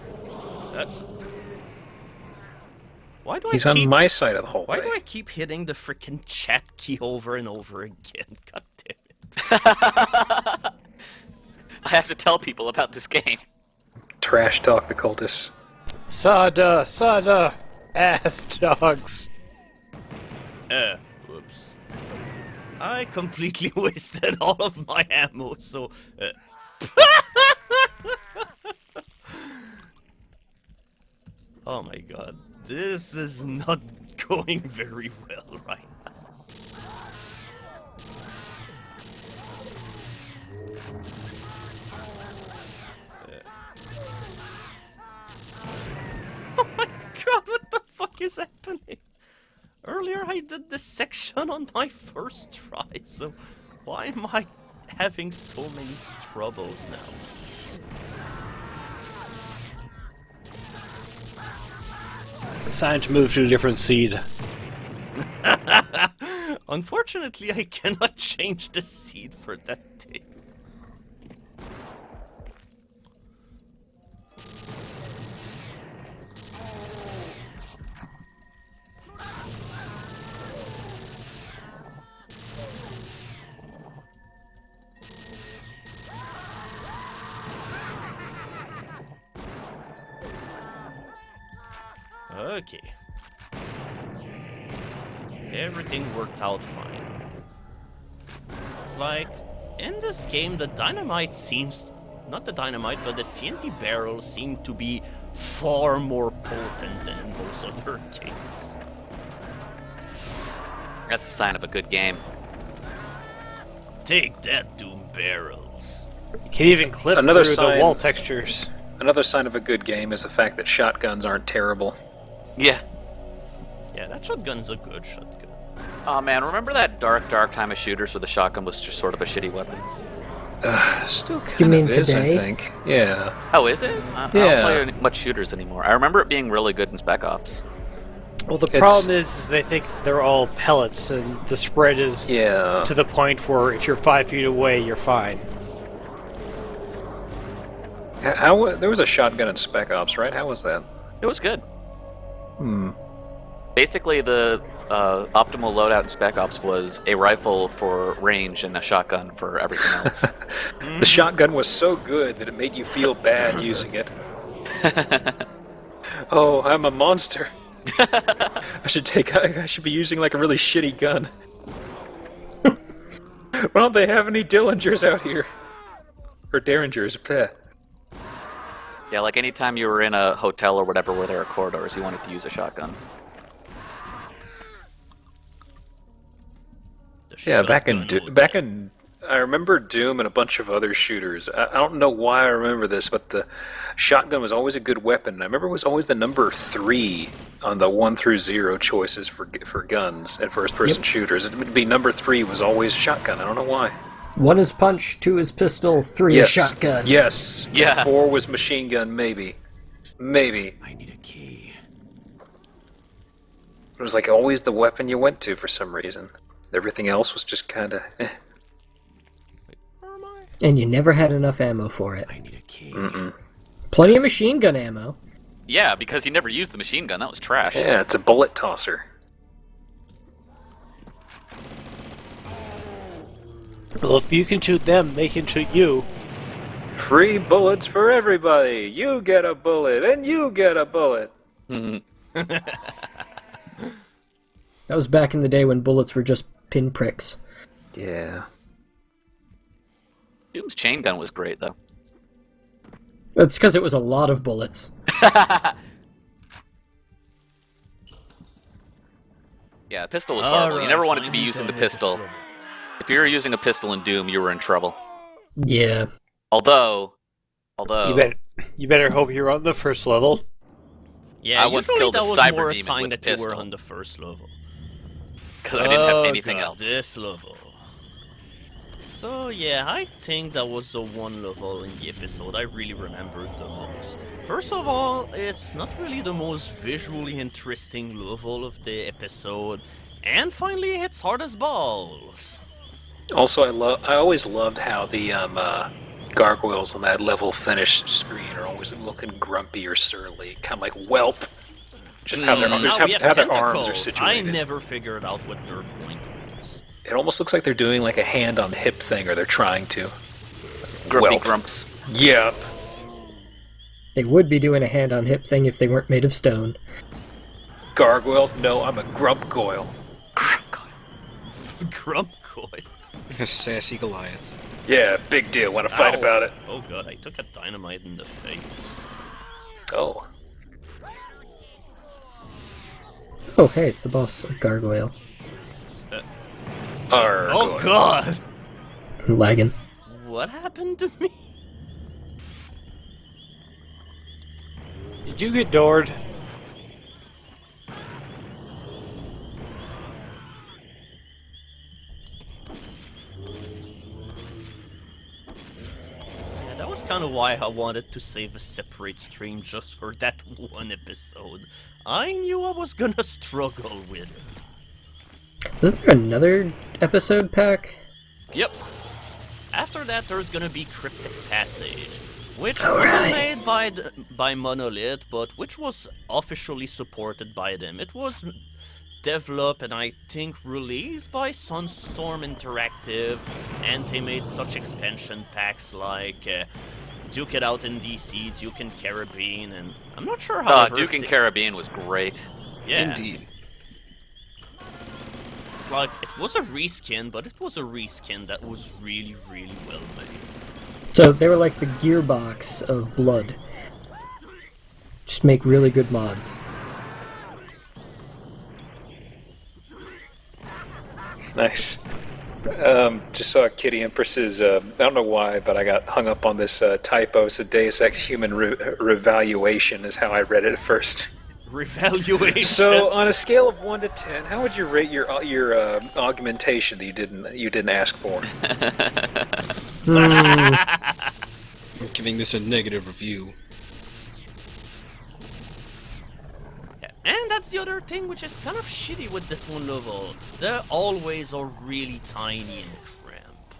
Speaker 1: Why do
Speaker 6: He's
Speaker 1: I
Speaker 6: on
Speaker 1: keep...
Speaker 6: my side of the hallway.
Speaker 1: Why do I keep hitting the freaking chat key over and over again? God damn it.
Speaker 10: I have to tell people about this game.
Speaker 6: Trash talk the cultists.
Speaker 3: Sada, ass dogs.
Speaker 1: Whoops. I completely wasted all of my ammo, so... Oh my god. This is not going very well right now. Oh my god, what the fuck is happening? Earlier I did this section on my first try, so why am I having so many troubles now?
Speaker 3: It's time to move to a different seed.
Speaker 1: Unfortunately, I cannot change the seed for that day. Okay. Everything worked out fine. It's like, in this game, the dynamite seems... Not the dynamite, but the TNT barrels seem to be far more potent than in most other games.
Speaker 10: That's a sign of a good game.
Speaker 1: Take that, Doom barrels.
Speaker 3: You can even clip
Speaker 6: Another
Speaker 3: through
Speaker 6: sign-
Speaker 3: the wall textures.
Speaker 6: Another sign of a good game is the fact that shotguns aren't terrible.
Speaker 10: Yeah.
Speaker 1: Yeah, that shotgun's a good shotgun.
Speaker 10: Oh man, remember that dark time of shooters where the shotgun was just sort of a shitty weapon?
Speaker 6: Still kind
Speaker 5: You mean
Speaker 6: of is,
Speaker 5: today?
Speaker 6: I think. Yeah.
Speaker 10: Oh, is it? I don't
Speaker 6: Yeah.
Speaker 10: play much shooters anymore. I remember it being really good in Spec Ops.
Speaker 3: Well, the
Speaker 6: It's-
Speaker 3: problem is they think they're all pellets, and the spread is
Speaker 6: Yeah.
Speaker 3: to the point where if you're 5 feet away, you're fine.
Speaker 6: How there was a shotgun in Spec Ops, right? How was that?
Speaker 10: It was good.
Speaker 6: Hmm.
Speaker 10: Basically, the optimal loadout in Spec Ops was a rifle for range and a shotgun for everything else.
Speaker 6: The shotgun was so good that it made you feel bad using it. Oh, I'm a monster. I should be using like a really shitty gun. Why don't they have any Dillingers out here? Or Derringers? Bleh.
Speaker 10: Yeah, like anytime you were in a hotel or whatever where there are corridors, you wanted to use a shotgun.
Speaker 6: Yeah, back in I remember Doom and a bunch of other shooters. I don't know why I remember this, but the shotgun was always a good weapon. I remember it was always the number 3 on the 1 through 0 choices for guns and first-person shooters. It'd be number 3 was always shotgun. I don't know why.
Speaker 5: 1 is punch, 2 is pistol, 3 is shotgun.
Speaker 6: Yes.
Speaker 10: Yeah.
Speaker 6: 4 was machine gun, maybe. Maybe.
Speaker 9: I need a key.
Speaker 6: It was like always the weapon you went to for some reason. Everything else was just kind of eh.
Speaker 5: And you never had enough ammo for it.
Speaker 9: I need a key.
Speaker 6: Mm-mm.
Speaker 5: Plenty of machine gun ammo.
Speaker 10: Yeah, because you never used the machine gun. That was trash.
Speaker 6: Yeah, it's a bullet tosser.
Speaker 3: Well, if you can shoot them, they can shoot you.
Speaker 6: Free bullets for everybody. You get a bullet, and you get a bullet.
Speaker 5: That was back in the day when bullets were just pinpricks.
Speaker 6: Yeah.
Speaker 10: Doom's chain gun was great, though.
Speaker 5: That's because it was a lot of bullets.
Speaker 10: Yeah, a pistol was horrible. You never wanted to be using the pistol. If you were using a pistol in Doom, you were in trouble.
Speaker 5: Yeah.
Speaker 10: Although...
Speaker 3: You better hope you're on the first level.
Speaker 1: Yeah,
Speaker 10: I once
Speaker 1: usually
Speaker 10: killed a
Speaker 1: that was
Speaker 10: cyber
Speaker 1: more a
Speaker 10: demon
Speaker 1: sign
Speaker 10: with
Speaker 1: that
Speaker 10: a
Speaker 1: you were
Speaker 10: pistol.
Speaker 1: on the first level.
Speaker 10: Because I didn't have anything
Speaker 1: God,
Speaker 10: else.
Speaker 1: This level. So yeah, I think that was the one level in the episode I really remembered the most. First of all, it's not really the most visually interesting level of the episode, and finally, it's hard as balls.
Speaker 6: Also, I always loved how the gargoyles on that level finish screen are always looking grumpy or surly, kind of like whelp. Just how their,
Speaker 1: Now
Speaker 6: just
Speaker 1: we have
Speaker 6: how their arms are
Speaker 1: tentacles.
Speaker 6: situated.
Speaker 1: I never figured out what their point was.
Speaker 6: It almost looks like they're doing like a hand on the hip thing, or they're trying to.
Speaker 10: Grumpy
Speaker 6: Welt.
Speaker 10: grumps.
Speaker 6: Yep.
Speaker 5: They would be doing a hand-on-hip thing if they weren't made of stone.
Speaker 6: Gargoyle? No, I'm a grump goyle.
Speaker 1: Grump coil.
Speaker 8: A sassy Goliath.
Speaker 6: Yeah, big deal. Want to fight
Speaker 1: Ow.
Speaker 6: about it?
Speaker 1: Oh god, I took a dynamite in the face.
Speaker 6: Oh.
Speaker 5: Oh, hey, it's the boss of Gargoyle.
Speaker 1: Oh god!
Speaker 5: I'm lagging.
Speaker 1: What happened to me?
Speaker 3: Did you get doored?
Speaker 1: Yeah, that was kind of why I wanted to save a separate stream just for that one episode. I knew I was gonna struggle with it.
Speaker 5: Isn't there another episode pack?
Speaker 1: Yep. After that, there's gonna be Cryptic Passage, which
Speaker 5: Oh,
Speaker 1: wasn't
Speaker 5: really?
Speaker 1: made by Monolith, but which was officially supported by them. It was developed and I think released by Sunstorm Interactive, and they made such expansion packs like Duke It Out in DC, Duke and Caribbean, and I'm not sure how.
Speaker 10: Duke and Caribbean was great.
Speaker 1: Yeah.
Speaker 8: Indeed.
Speaker 1: It's like, it was a reskin, but it was a reskin that was really, really well made.
Speaker 5: So they were like the Gearbox of Blood. Just make really good mods.
Speaker 6: Nice. Just saw Kitty Empress's, I don't know why, but I got hung up on this typo. It's a Deus Ex Human Revaluation is how I read it at first.
Speaker 1: Revaluation.
Speaker 6: So, on a scale of 1 to 10, how would you rate your augmentation that you didn't ask for?
Speaker 8: I'm giving this a negative review.
Speaker 1: And that's the other thing which is kind of shitty with this one level. They always are really tiny and cramped.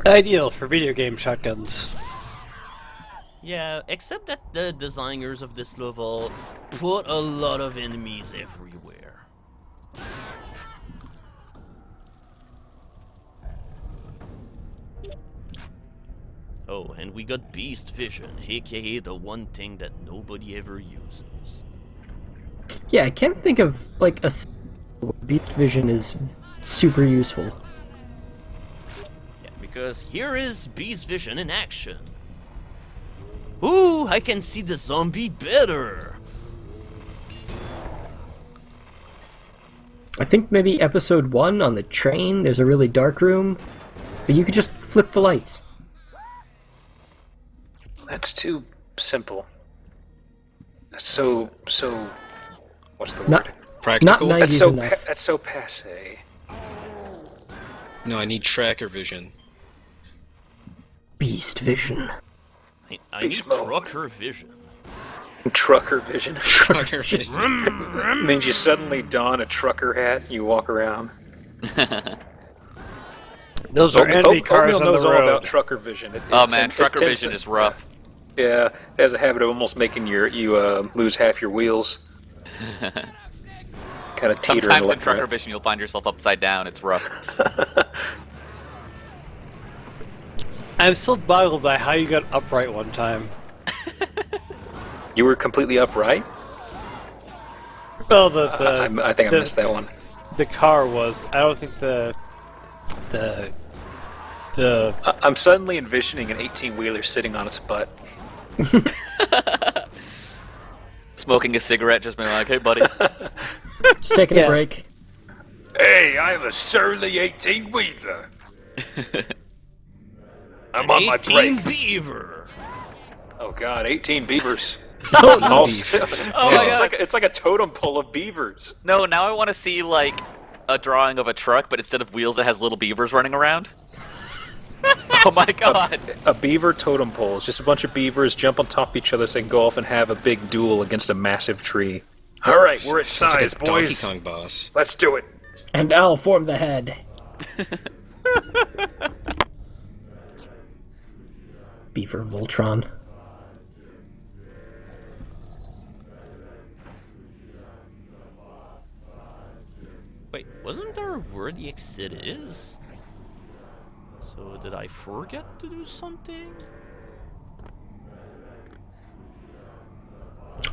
Speaker 3: Ideal for video game shotguns.
Speaker 1: Yeah, except that the designers of this level put a lot of enemies everywhere. Oh, and we got Beast Vision, aka the one thing that nobody ever uses.
Speaker 5: Yeah, I can't think of like a Beast Vision is super useful.
Speaker 1: Yeah, because here is Beast Vision in action. Ooh, I can see the zombie better.
Speaker 5: I think maybe episode 1 on the train, there's a really dark room, but you could just flip the lights.
Speaker 6: That's too simple. That's so what's the
Speaker 5: Not-
Speaker 6: word?
Speaker 8: Practical?
Speaker 5: Not 90s enough.
Speaker 6: That's so passe.
Speaker 8: No, I need tracker vision.
Speaker 5: Beast Vision.
Speaker 1: I need
Speaker 6: Beast mode.
Speaker 1: trucker vision.
Speaker 6: Trucker vision.
Speaker 8: Tracker vision.
Speaker 6: Means you suddenly don a trucker hat and you walk around.
Speaker 3: Those are enemy cars
Speaker 6: Oatmeal
Speaker 3: on
Speaker 6: knows
Speaker 3: the
Speaker 6: all
Speaker 3: road.
Speaker 6: about trucker vision.
Speaker 10: Oh man, trucker vision is rough.
Speaker 6: Yeah, it has a habit of almost making you lose half your wheels. Kind of teetering
Speaker 10: Sometimes in
Speaker 6: left
Speaker 10: trucker
Speaker 6: right.
Speaker 10: vision you'll find yourself upside down. It's rough.
Speaker 3: I'm still boggled by how you got upright one time.
Speaker 6: You were completely upright?
Speaker 3: Well,
Speaker 6: I think I missed that one.
Speaker 3: The car was. I don't think the
Speaker 6: I'm suddenly envisioning an 18-wheeler sitting on its butt.
Speaker 10: Smoking a cigarette, just being like, "Hey, buddy."
Speaker 5: Just taking
Speaker 3: Yeah.
Speaker 5: a break.
Speaker 6: Hey, I'm a surly 18-wheeler. I'm on my
Speaker 1: 18
Speaker 6: break.
Speaker 1: beaver.
Speaker 6: Oh god, 18 beavers.
Speaker 5: Oh, no.
Speaker 10: Oh my God.
Speaker 6: It's like a totem pole of beavers.
Speaker 10: No, now I want to see like a drawing of a truck, but instead of wheels, it has little beavers running around. Oh my god!
Speaker 6: A beaver totem pole is just a bunch of beavers jump on top of each other so they can go off and have a big duel against a massive tree. All right, we're at
Speaker 8: Sounds
Speaker 6: size,
Speaker 8: like a Donkey
Speaker 6: boys.
Speaker 8: Kong boss.
Speaker 6: Let's do it.
Speaker 5: And I'll form the head. Beaver Voltron.
Speaker 1: wasn't there where the exit is? So did I forget to do something?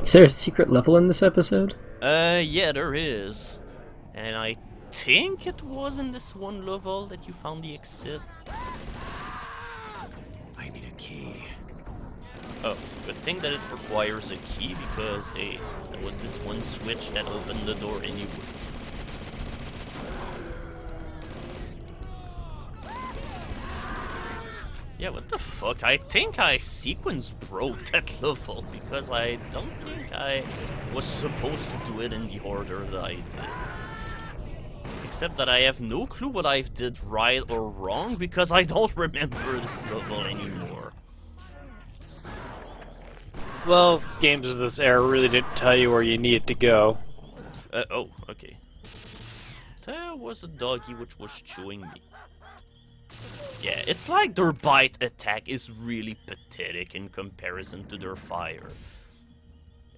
Speaker 5: Is there a secret level in this episode?
Speaker 1: Yeah, there is. And I think it was in this one level that you found the exit.
Speaker 9: I need a key.
Speaker 1: Oh, good thing that it requires a key because, hey, there was this one switch that opened the door anyway. Yeah, what the fuck? I think I sequence broke that level because I don't think I was supposed to do it in the order that I did. Except that I have no clue what I did right or wrong because I don't remember this level anymore.
Speaker 3: Well, games of this era really didn't tell you where you needed to go.
Speaker 1: Oh, okay. There was a doggy which was chewing me. Yeah, it's like their bite attack is really pathetic in comparison to their fire.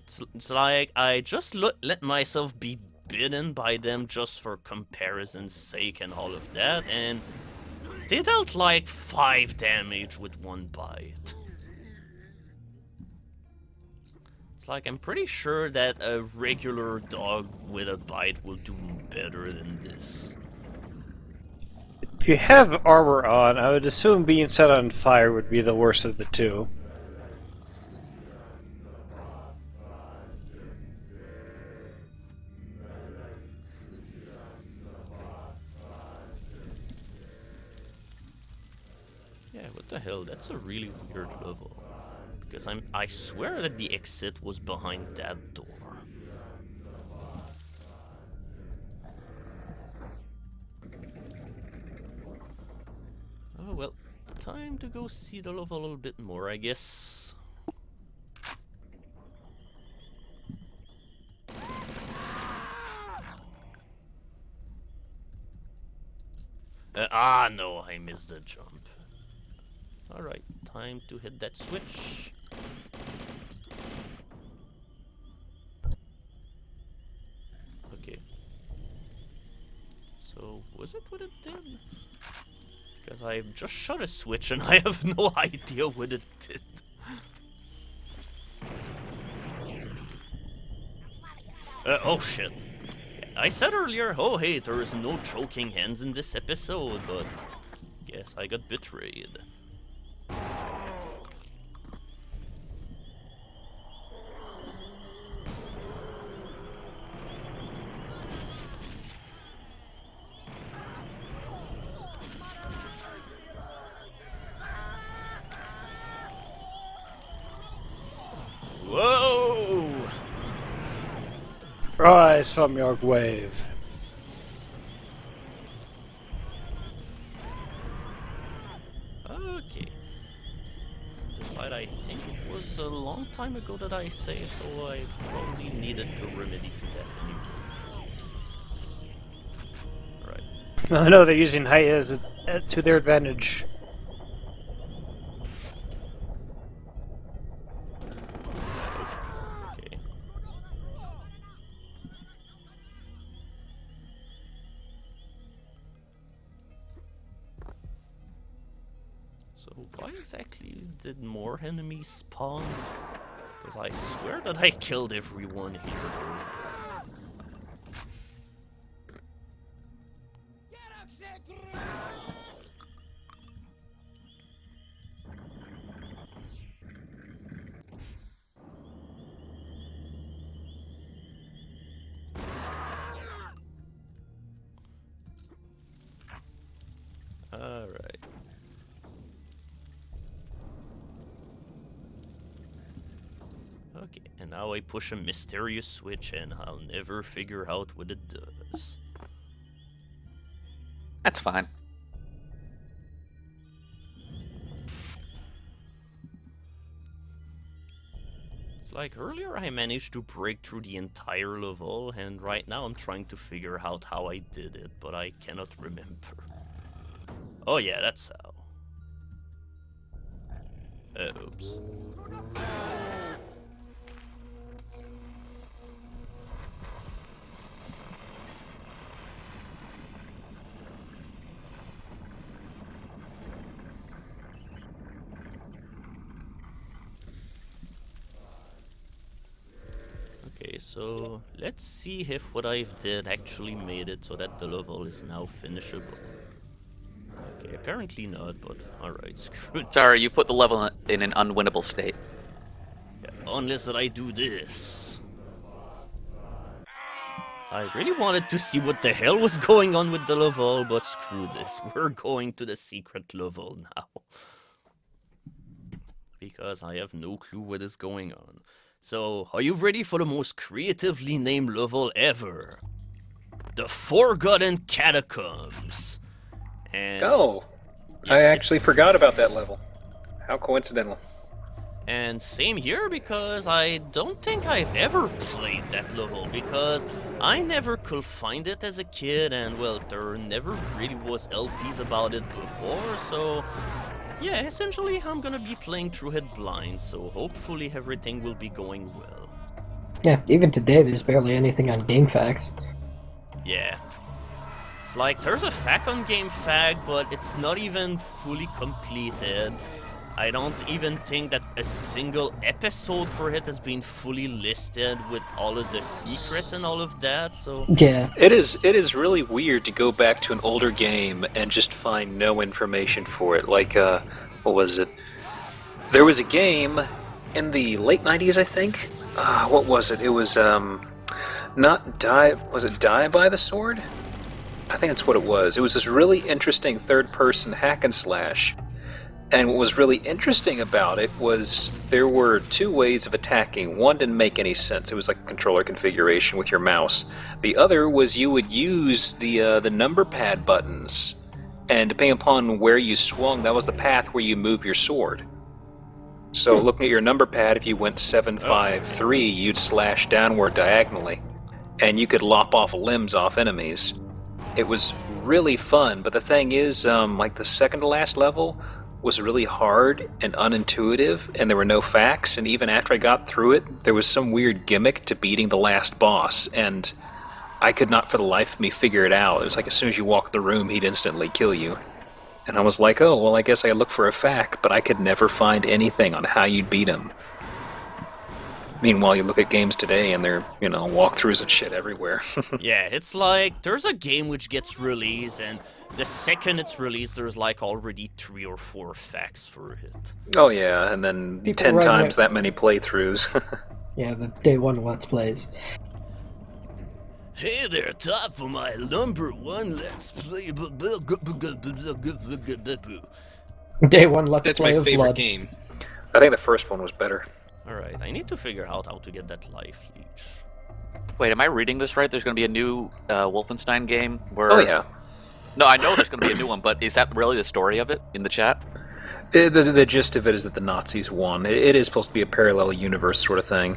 Speaker 1: It's like I just let myself be bitten by them just for comparison's sake and all of that, and they dealt like 5 damage with one bite. It's like I'm pretty sure that a regular dog with a bite will do better than this.
Speaker 3: If you have armor on, I would assume being set on fire would be the worst of the two.
Speaker 1: Yeah, what the hell? That's a really weird level. Because I swear that the exit was behind that door. Oh well, time to go see the level a little bit more, I guess. No, I missed the jump. Alright, time to hit that switch. Okay. So, was it what it did? Because I just shot a switch and I have no idea what it did. Oh shit. I said earlier, oh hey, there is no choking hands in this episode, but guess I got betrayed. Whoa!
Speaker 3: Rise from your grave.
Speaker 1: Okay. This side, I think it was a long time ago that I saved, so I probably needed to remedy to that anyway. Right.
Speaker 3: I know they're using height as to their advantage.
Speaker 1: Okay. So why exactly did more enemies spawn? Because I swear that I killed everyone here. Alright. Okay, and now I push a mysterious switch and I'll never figure out what it does.
Speaker 10: That's fine.
Speaker 1: It's like earlier I managed to break through the entire level, and right now I'm trying to figure out how I did it, but I cannot remember. Oh yeah, that's how. Oops. Okay, so let's see if what I've did actually made it so that the level is now finishable. Okay, apparently not, but alright, screw it.
Speaker 10: Sorry, you put the level in an unwinnable state.
Speaker 1: Yeah, unless that I do this. I really wanted to see what the hell was going on with the level, but screw this. We're going to the secret level now. Because I have no clue what is going on. So, are you ready for the most creatively named level ever? The Forgotten Catacombs. And
Speaker 6: Oh,
Speaker 1: yeah,
Speaker 6: I actually forgot about that level. How coincidental.
Speaker 1: And same here, because I don't think I've ever played that level, because I never could find it as a kid, and well, there never really was LPs about it before, so yeah, essentially I'm gonna be playing through it blind, so hopefully everything will be going well.
Speaker 5: Yeah, even today there's barely anything on GameFAQs.
Speaker 1: Yeah. It's like, there's a FAQ on GameFAQ, but it's not even fully completed. I don't even think that a single episode for it has been fully listed with all of the secrets and all of that, so...
Speaker 5: Yeah.
Speaker 6: It is really weird to go back to an older game and just find no information for it. Like, what was it? There was a game in the late 90s, I think? What was it? It was, not Die... Was it Die by the Sword? I think that's what it was. It was this really interesting third-person hack and slash. And what was really interesting about it was there were two ways of attacking. One didn't make any sense. It was like a controller configuration with your mouse. The other was you would use the number pad buttons. And depending upon where you swung, that was the path where you move your sword. So looking at your number pad, if you went 7-5-3, you'd slash downward diagonally. And you could lop off limbs off enemies. It was really fun, but the thing is, like the second to last level was really hard and unintuitive, and there were no facts, and even after I got through it, there was some weird gimmick to beating the last boss, and I could not for the life of me figure it out. It was like as soon as you walked the room, he'd instantly kill you. And I was like, oh, well, I guess I look for a fact, but I could never find anything on how you'd beat him. Meanwhile, you look at games today, and they're, walkthroughs and shit everywhere.
Speaker 1: Yeah, it's like, there's a game which gets released, and the second it's released, there's like already 3 or 4 facts for it.
Speaker 6: Oh yeah, and then
Speaker 5: People
Speaker 6: 10
Speaker 5: running
Speaker 6: times
Speaker 5: it.
Speaker 6: that many playthroughs.
Speaker 5: Yeah, the day one Let's Plays.
Speaker 1: Hey there, time for my number 1 Let's Play.
Speaker 5: Day one Let's
Speaker 8: That's
Speaker 5: Play
Speaker 8: my
Speaker 5: of
Speaker 8: favorite
Speaker 5: Blood.
Speaker 8: game.
Speaker 6: I think the first one was better.
Speaker 1: Alright, I need to figure out how to get that life leech.
Speaker 10: Wait, am I reading this right? There's going to be a new Wolfenstein game where...
Speaker 6: Oh yeah.
Speaker 10: No, I know there's going to be a new one, but is that really the story of it in the chat?
Speaker 6: The gist of it is that the Nazis won. It is supposed to be a parallel universe sort of thing.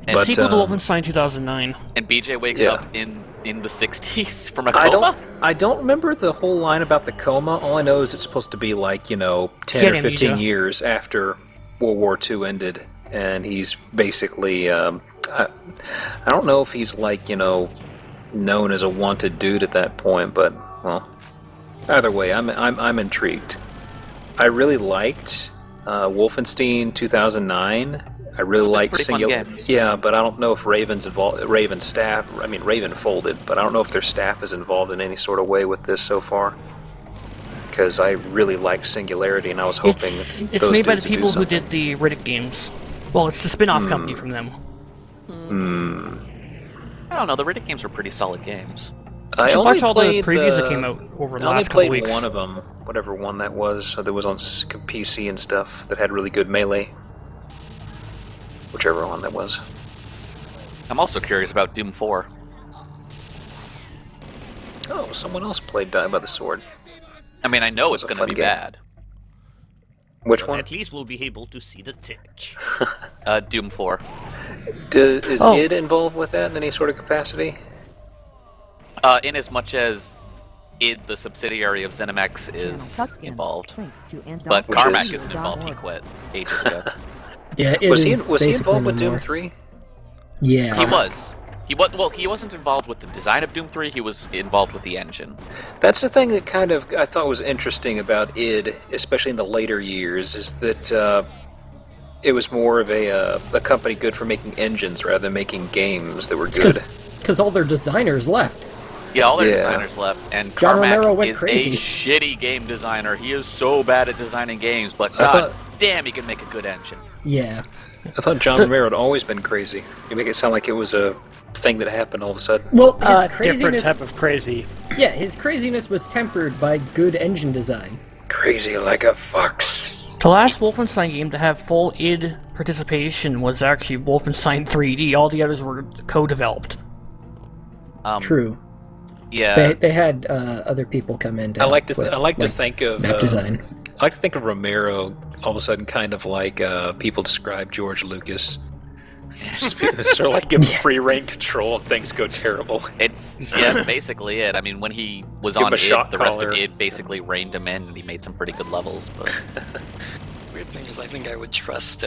Speaker 12: The sequel to Wolfenstein 2009.
Speaker 10: And BJ wakes
Speaker 6: Yeah.
Speaker 10: up in the 60s from a coma?
Speaker 6: I don't remember the whole line about the coma. All I know is it's supposed to be like, 10 or 15
Speaker 12: amnesia.
Speaker 6: years after World War II ended. And he's basically, I don't know if he's like, known as a wanted dude at that point, but, well, either way, I'm intrigued. I really liked Wolfenstein 2009. I really liked
Speaker 10: Singularity.
Speaker 6: Yeah, but I don't know if Raven's involved. Raven staff. I mean, Raven folded, but I don't know if their staff is involved in any sort of way with this so far. Because I really liked Singularity, and I was hoping
Speaker 12: It's
Speaker 6: those
Speaker 12: made by the
Speaker 6: dudes would do
Speaker 12: people who
Speaker 6: something.
Speaker 12: did the Riddick games. Well, it's the spin-off company from them.
Speaker 10: I don't know, the Riddick games were pretty solid games.
Speaker 6: I
Speaker 12: You should
Speaker 6: only
Speaker 12: watch all the
Speaker 6: played
Speaker 12: previews that came out over the
Speaker 6: I only
Speaker 12: last couple
Speaker 6: played
Speaker 12: weeks.
Speaker 6: one of them, whatever one that was on PC and stuff that had really good melee. Whichever one that was.
Speaker 10: I'm also curious about Doom 4.
Speaker 6: Oh, someone else played Die by the Sword.
Speaker 10: I mean, I know it's
Speaker 6: a
Speaker 10: going to
Speaker 6: fun
Speaker 10: be
Speaker 6: game.
Speaker 10: bad.
Speaker 6: Which
Speaker 1: But
Speaker 6: one?
Speaker 1: at least we'll be able to see the tick.
Speaker 10: Doom 4.
Speaker 6: Is
Speaker 12: Oh.
Speaker 6: id involved with that in any sort of capacity?
Speaker 10: In as much as id, the subsidiary of ZeniMax, is involved. But
Speaker 6: Which
Speaker 10: Carmack
Speaker 6: is-
Speaker 10: isn't involved, he quit ages ago.
Speaker 5: Yeah, it
Speaker 6: Was he
Speaker 5: is
Speaker 6: was he
Speaker 5: basically
Speaker 6: involved with
Speaker 5: no
Speaker 6: Doom
Speaker 5: more.
Speaker 6: 3?
Speaker 5: Yeah.
Speaker 10: He was. He wasn't involved with the design of Doom 3, he was involved with the engine.
Speaker 6: That's the thing that kind of I thought was interesting about id, especially in the later years, is that it was more of a company good for making engines rather than making games that were good.
Speaker 5: Because all their designers left.
Speaker 10: Yeah, all their designers left, and
Speaker 5: John Romero
Speaker 10: Carmack
Speaker 5: went
Speaker 10: is
Speaker 5: crazy.
Speaker 10: a shitty game designer. He is so bad at designing games, but god damn, he can make a good engine.
Speaker 5: Yeah.
Speaker 6: I thought John Romero had always been crazy. You make it sound like it was a thing that happened all of a sudden.
Speaker 5: Well, his
Speaker 3: different
Speaker 5: craziness...
Speaker 3: type of crazy.
Speaker 5: Yeah, his craziness was tempered by good engine design.
Speaker 6: Crazy like a fox.
Speaker 12: The last Wolfenstein game to have full id participation was actually Wolfenstein 3D. All the others were co-developed.
Speaker 5: True.
Speaker 10: Yeah.
Speaker 5: They had other people come in to
Speaker 6: I like to
Speaker 5: help
Speaker 6: think of
Speaker 5: map design.
Speaker 6: I like to think of Romero all of a sudden kind of like people describe George Lucas. Sort of like give him free reign control and things go terrible.
Speaker 10: It's basically it. I mean, when he was
Speaker 6: Give him
Speaker 10: on
Speaker 6: a
Speaker 10: id,
Speaker 6: shock
Speaker 10: the rest of
Speaker 6: collar.
Speaker 10: id basically reined him in, and he made some pretty good levels. But
Speaker 11: Weird thing is, I think I would trust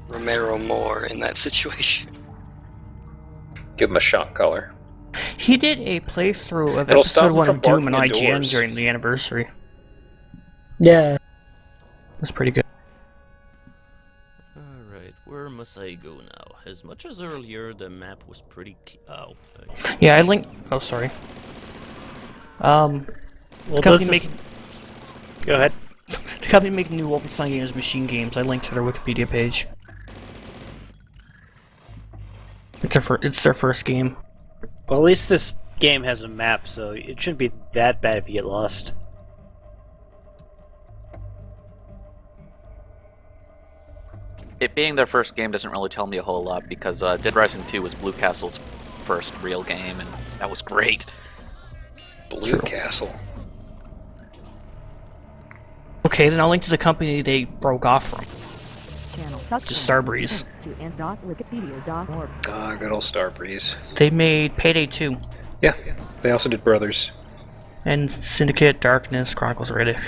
Speaker 11: Romero more in that situation.
Speaker 6: Give him a shock collar.
Speaker 12: He did a playthrough of
Speaker 6: It'll stop
Speaker 12: episode
Speaker 6: him
Speaker 12: 1
Speaker 6: from
Speaker 12: of Doom and
Speaker 6: barking
Speaker 12: IGN
Speaker 6: indoors.
Speaker 12: during the anniversary.
Speaker 5: Yeah.
Speaker 12: It was pretty good.
Speaker 1: Alright, where must I go now? As much as earlier, the map was pretty...
Speaker 12: Yeah, I linked... Oh, sorry.
Speaker 3: Well,
Speaker 12: the company making...
Speaker 3: Go ahead.
Speaker 12: The company making new Wolfenstein games, Machine Games. I linked to their Wikipedia page. It's their first game.
Speaker 3: Well, at least this game has a map, so it shouldn't be that bad if you get lost.
Speaker 10: it being their first game doesn't really tell me a whole lot, because Dead Rising 2 was Blue Castle's first real game, and that was great.
Speaker 6: Blue Castle.
Speaker 12: Okay, then I'll link to the company they broke off from. Just Starbreeze.
Speaker 6: Ah, good old Starbreeze.
Speaker 12: They made Payday 2.
Speaker 6: Yeah, they also did Brothers.
Speaker 12: And Syndicate, Darkness, Chronicles of Riddick.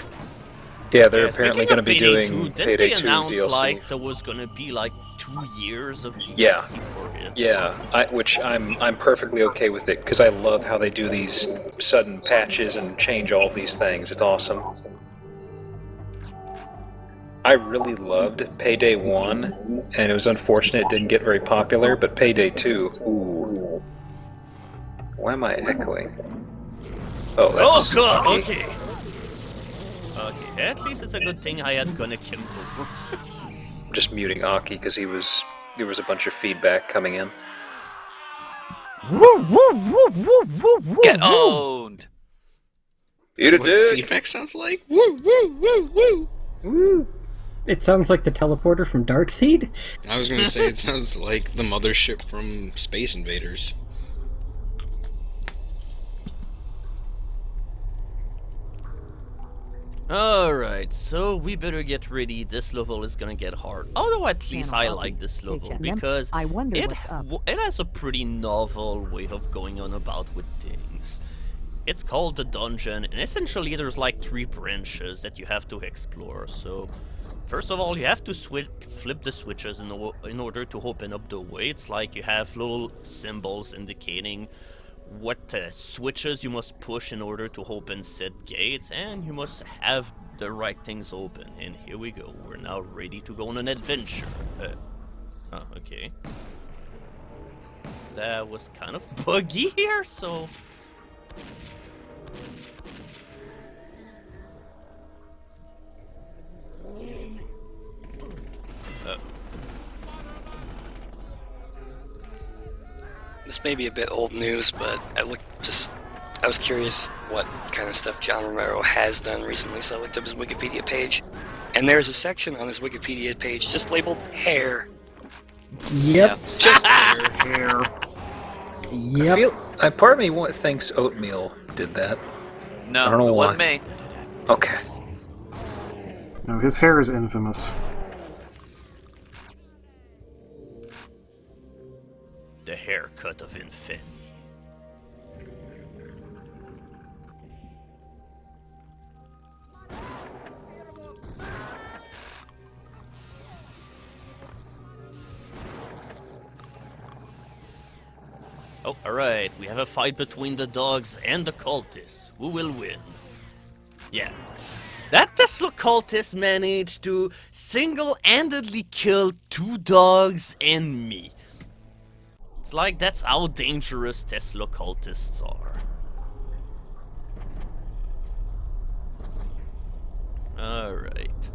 Speaker 6: Yeah, they're apparently going to be
Speaker 1: Payday
Speaker 6: doing
Speaker 1: 2, didn't
Speaker 6: Payday
Speaker 1: they
Speaker 6: 2
Speaker 1: announce
Speaker 6: DLC.
Speaker 1: like there was going to be like 2 years of DLC
Speaker 6: Yeah.
Speaker 1: for it?
Speaker 6: Yeah, which I'm perfectly okay with it, because I love how they do these sudden patches and change all these things. It's awesome. I really loved Payday 1, and it was unfortunate it didn't get very popular, but Payday 2, ooh. Why am I echoing? Oh, that's...
Speaker 1: Oh god, okay. Okay, at least it's a good thing I had Gunna Kimbo.
Speaker 6: I'm just muting Aki because there was a bunch of feedback coming in.
Speaker 10: Get owned!
Speaker 6: Eat a
Speaker 8: what
Speaker 6: dick!
Speaker 8: feedback sounds like? Woo, woo, woo, woo!
Speaker 5: Woo! It sounds like the teleporter from Darkseid.
Speaker 8: I was gonna say, it sounds like the mothership from Space Invaders.
Speaker 1: Alright, so we better get ready. This level is gonna get hard. Although at least I like this level because it has a pretty novel way of going on about with things. It's called the dungeon, and essentially there's like 3 branches that you have to explore. So first of all, you have to flip the switches in order to open up the way. It's like you have little symbols indicating what switches you must push in order to open said gates, and you must have the right things open. And here we go. We're now ready to go on an adventure. Oh, okay. That was kind of buggy here, so...
Speaker 11: This may be a bit old news, but I was curious what kind of stuff John Romero has done recently, so I looked up his Wikipedia page, and there's a section on his Wikipedia page just labeled hair.
Speaker 5: Yep.
Speaker 8: Just hair.
Speaker 5: Yep.
Speaker 6: Part of me thinks Oatmeal did that.
Speaker 10: No,
Speaker 6: I don't know
Speaker 10: it
Speaker 6: why.
Speaker 10: wasn't me.
Speaker 6: Okay.
Speaker 2: No, his hair is infamous.
Speaker 1: The haircut of infamy. Oh, alright, we have a fight between the dogs and the cultists. Who will win? Yeah. That Tesla cultist managed to single-handedly kill 2 dogs and me. It's like that's how dangerous Tesla cultists are. Alright.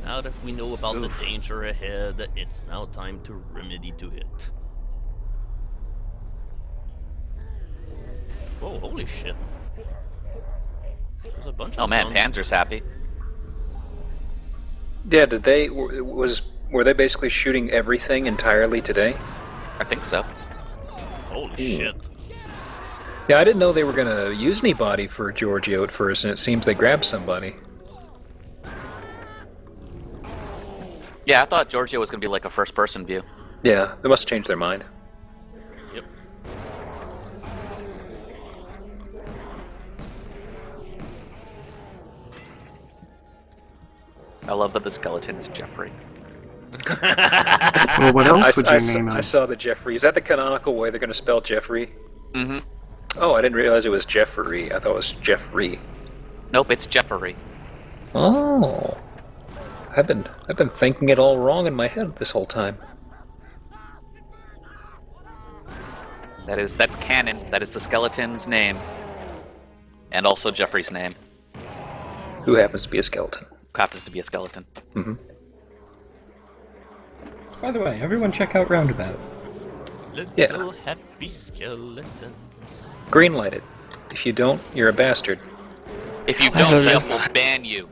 Speaker 1: Now that we know about the danger ahead, it's now time to remedy to it. Whoa, holy shit. There's a bunch of
Speaker 10: man, Panzer's happy.
Speaker 6: Yeah, did they were they basically shooting everything entirely today?
Speaker 10: I think so.
Speaker 1: Holy shit.
Speaker 6: Yeah, I didn't know they were gonna use anybody for Giorgio at first, and it seems they grabbed somebody.
Speaker 10: Yeah, I thought Giorgio was gonna be like a first-person view.
Speaker 6: Yeah, they must have changed their mind.
Speaker 1: Yep.
Speaker 10: I love that the skeleton is Jeffrey.
Speaker 4: Well, what else would you name him?
Speaker 6: I saw the Jeffrey. Is that the canonical way they're going to spell Jeffrey?
Speaker 10: Mm-hmm.
Speaker 6: Oh, I didn't realize it was Jeffrey. I thought it was Jeffrey.
Speaker 10: Nope, it's Jeffrey.
Speaker 6: Oh, I've been thinking it all wrong in my head this whole time.
Speaker 10: That's canon. That is the skeleton's name. And also Jeffrey's name.
Speaker 6: Who happens to be a skeleton?
Speaker 10: Happens to be a skeleton.
Speaker 6: Mm-hmm.
Speaker 5: By the way, everyone check out Roundabout.
Speaker 1: Little happy skeletons.
Speaker 6: Greenlight it. If you don't, you're a bastard.
Speaker 10: If you don't, Steph will ban you.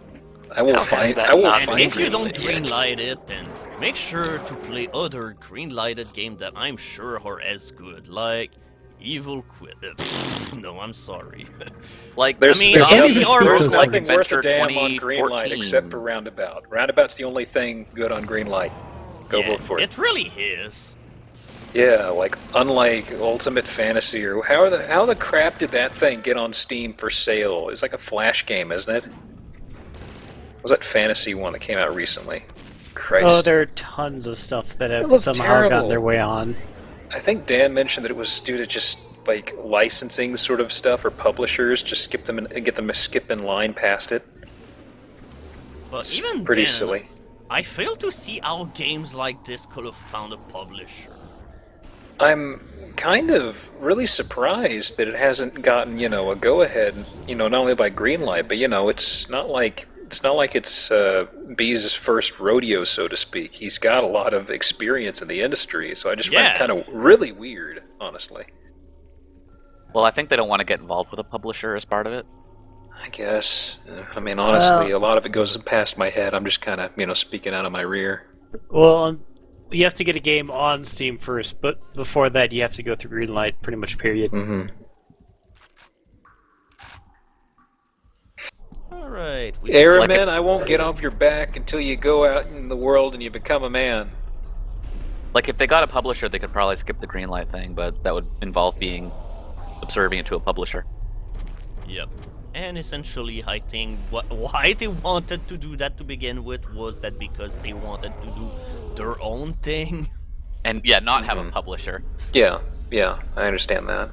Speaker 6: I will find. I will
Speaker 1: And
Speaker 6: find
Speaker 1: if you
Speaker 6: you.
Speaker 1: don't greenlight it, then make sure to play other greenlighted games that I'm sure are as good, like Evil Quid. No, I'm sorry.
Speaker 10: Like,
Speaker 6: There's
Speaker 1: I mean,
Speaker 6: nothing
Speaker 1: VR
Speaker 6: like
Speaker 1: like
Speaker 6: worth a
Speaker 10: Adventure
Speaker 6: damn on Greenlight
Speaker 10: 2014.
Speaker 6: except for Roundabout. Roundabout's the only thing good on Greenlight. Go
Speaker 1: yeah,
Speaker 6: vote for it.
Speaker 1: it really is.
Speaker 6: Yeah, like unlike Ultimate Fantasy or how the crap did that thing get on Steam for sale? It's like a Flash game, isn't it? What was that fantasy one that came out recently? Christ.
Speaker 3: Oh, there are tons of stuff that
Speaker 6: It
Speaker 3: have
Speaker 6: looked
Speaker 3: somehow
Speaker 6: terrible.
Speaker 3: gotten their way on.
Speaker 6: I think Dan mentioned that it was due to just like licensing sort of stuff or publishers just skip them and get them to skip in line past it.
Speaker 1: But
Speaker 6: It's
Speaker 1: even
Speaker 6: pretty
Speaker 1: then,
Speaker 6: silly.
Speaker 1: I fail to see how games like this could have found a publisher.
Speaker 6: I'm kind of really surprised that it hasn't gotten, a go-ahead, not only by Greenlight, but it's not like it's B's first rodeo, so to speak. He's got a lot of experience in the industry, so I just find it kind of really weird, honestly.
Speaker 10: Well, I think they don't want to get involved with a publisher as part of it.
Speaker 6: I guess. I mean, honestly, a lot of it goes past my head. I'm just kind of, speaking out of my rear.
Speaker 3: Well, you have to get a game on Steam first, but before that, you have to go through Greenlight, pretty much, period.
Speaker 6: Mm-hmm.
Speaker 1: Alright.
Speaker 6: Airman, I won't get off your back until you go out in the world and you become a man.
Speaker 10: Like, if they got a publisher, they could probably skip the Greenlight thing, but that would involve being subservient to a publisher.
Speaker 1: Yep. And essentially, I think why they wanted to do that to begin with was that because they wanted to do their own thing.
Speaker 10: And, yeah, not have a publisher.
Speaker 6: Yeah, I understand that.